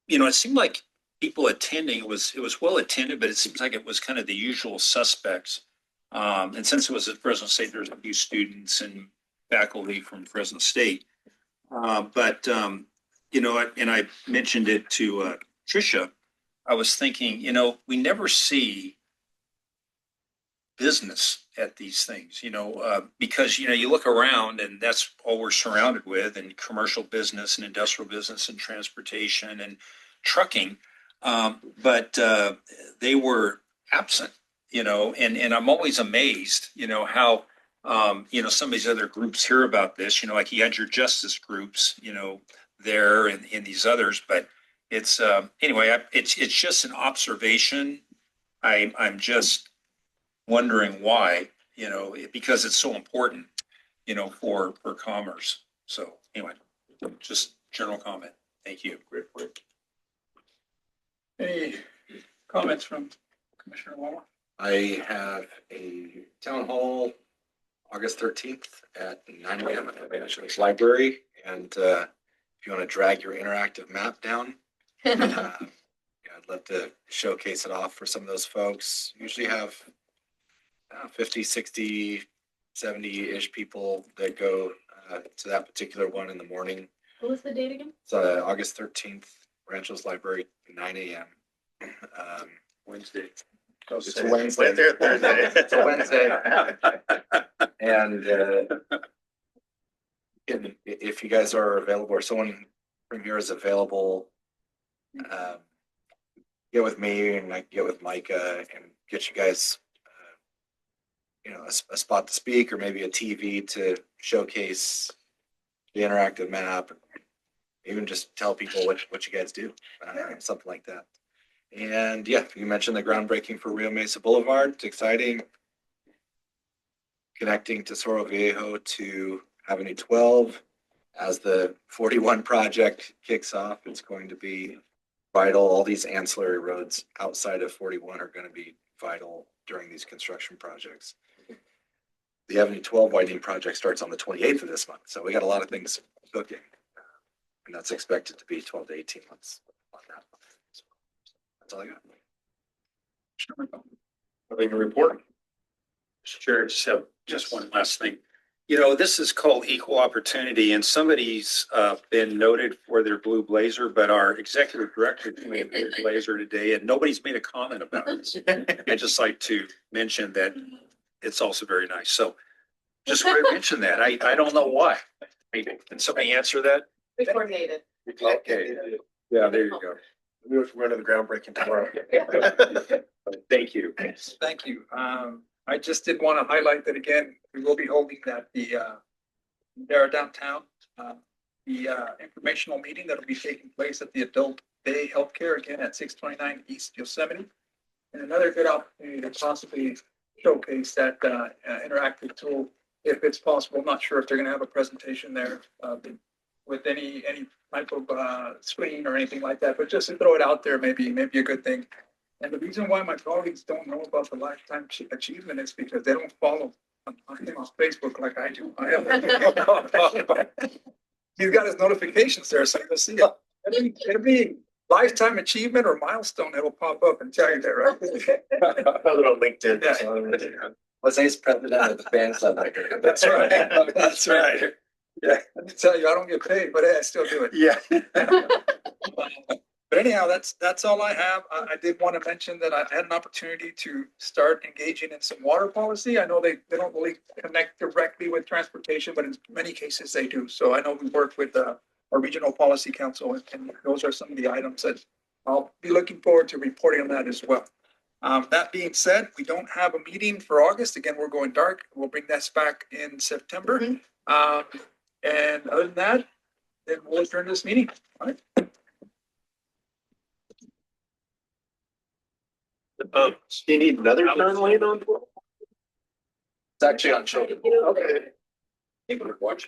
it seemed like people attending, it was well attended, but it seems like it was kind of the usual suspects. And since it was at Fresno State, there's a few students and faculty from Fresno State. And I mentioned it to Tricia. I was thinking, we never see business at these things, because, you look around and that's all we're surrounded with, and commercial business and industrial business and transportation and trucking. But they were absent, and I'm always amazed, how, some of these other groups hear about this, like you had your justice groups, there and these others, but it's, anyway, it's just an observation. I'm just wondering why, because it's so important, for commerce. So anyway, just general comment. Thank you. Great work. any comments from Commissioner Waller? I have a town hall August 13th at 9 a.m. at the Management Library. And if you want to drag your interactive map down, I'd love to showcase it off for some of those folks. Usually have 50, 60, 70-ish people that go to that particular one in the morning. What was the date again? It's August 13th, Rancho's Library, 9 a.m. Wednesday. It's a Wednesday. It's a Wednesday. And if you guys are available or someone from here is available, get with me and I can get with Micah and get you guys, a spot to speak or maybe a TV to showcase the interactive map. Even just tell people what you guys do, something like that. And yeah, you mentioned the groundbreaking for Rio Mesa Boulevard. It's exciting. Connecting Tesoro Viejo to Avenue 12 as the 41 project kicks off. It's going to be vital. All these ancillary roads outside of 41 are going to be vital during these construction projects. The Avenue 12 widening project starts on the 28th of this month. So we got a lot of things cooking. And that's expected to be 12 to 18 months on that. So that's all I got. Nothing to report. Mr. Chair, I just have just one last thing. This is called equal opportunity, and somebody's been noted for their blue blazer, but our executive director is wearing a blue blazer today, and nobody's made a comment about it. I'd just like to mention that it's also very nice. So just want to mention that. I don't know why. Can somebody answer that? We coordinated. Okay. Yeah, there you go. We're into the groundbreaking tomorrow. Thank you. Thank you. I just did want to highlight that again, we will be holding that there downtown, the informational meeting that will be taking place at the Adult Day Healthcare again at 629 East Yosemite. And another good opportunity to possibly showcase that interactive tool if it's possible. I'm not sure if they're going to have a presentation there with any type of screen or anything like that, but just to throw it out there, maybe a good thing. And the reason why my colleagues don't know about the lifetime achievement is because they don't follow on Facebook like I do. He's got his notifications there, so you'll see it. It'll be lifetime achievement or milestone. It'll pop up and tell you that, right? A little LinkedIn. Yeah. Jose's president of the fan club. That's right. That's right. Yeah, I can tell you, I don't get paid, but hey, I still do it. Yeah. But anyhow, that's all I have. I did want to mention that I had an opportunity to start engaging in some water policy. I know they don't really connect directly with transportation, but in many cases they do. So I know we work with our regional policy council, and those are some of the items that I'll be looking forward to reporting on that as well. That being said, we don't have a meeting for August. Again, we're going dark. We'll bring that back in September. And other than that, then we'll adjourn this meeting. All right. Do you need another turn lane on? It's actually on children. Okay. Watch.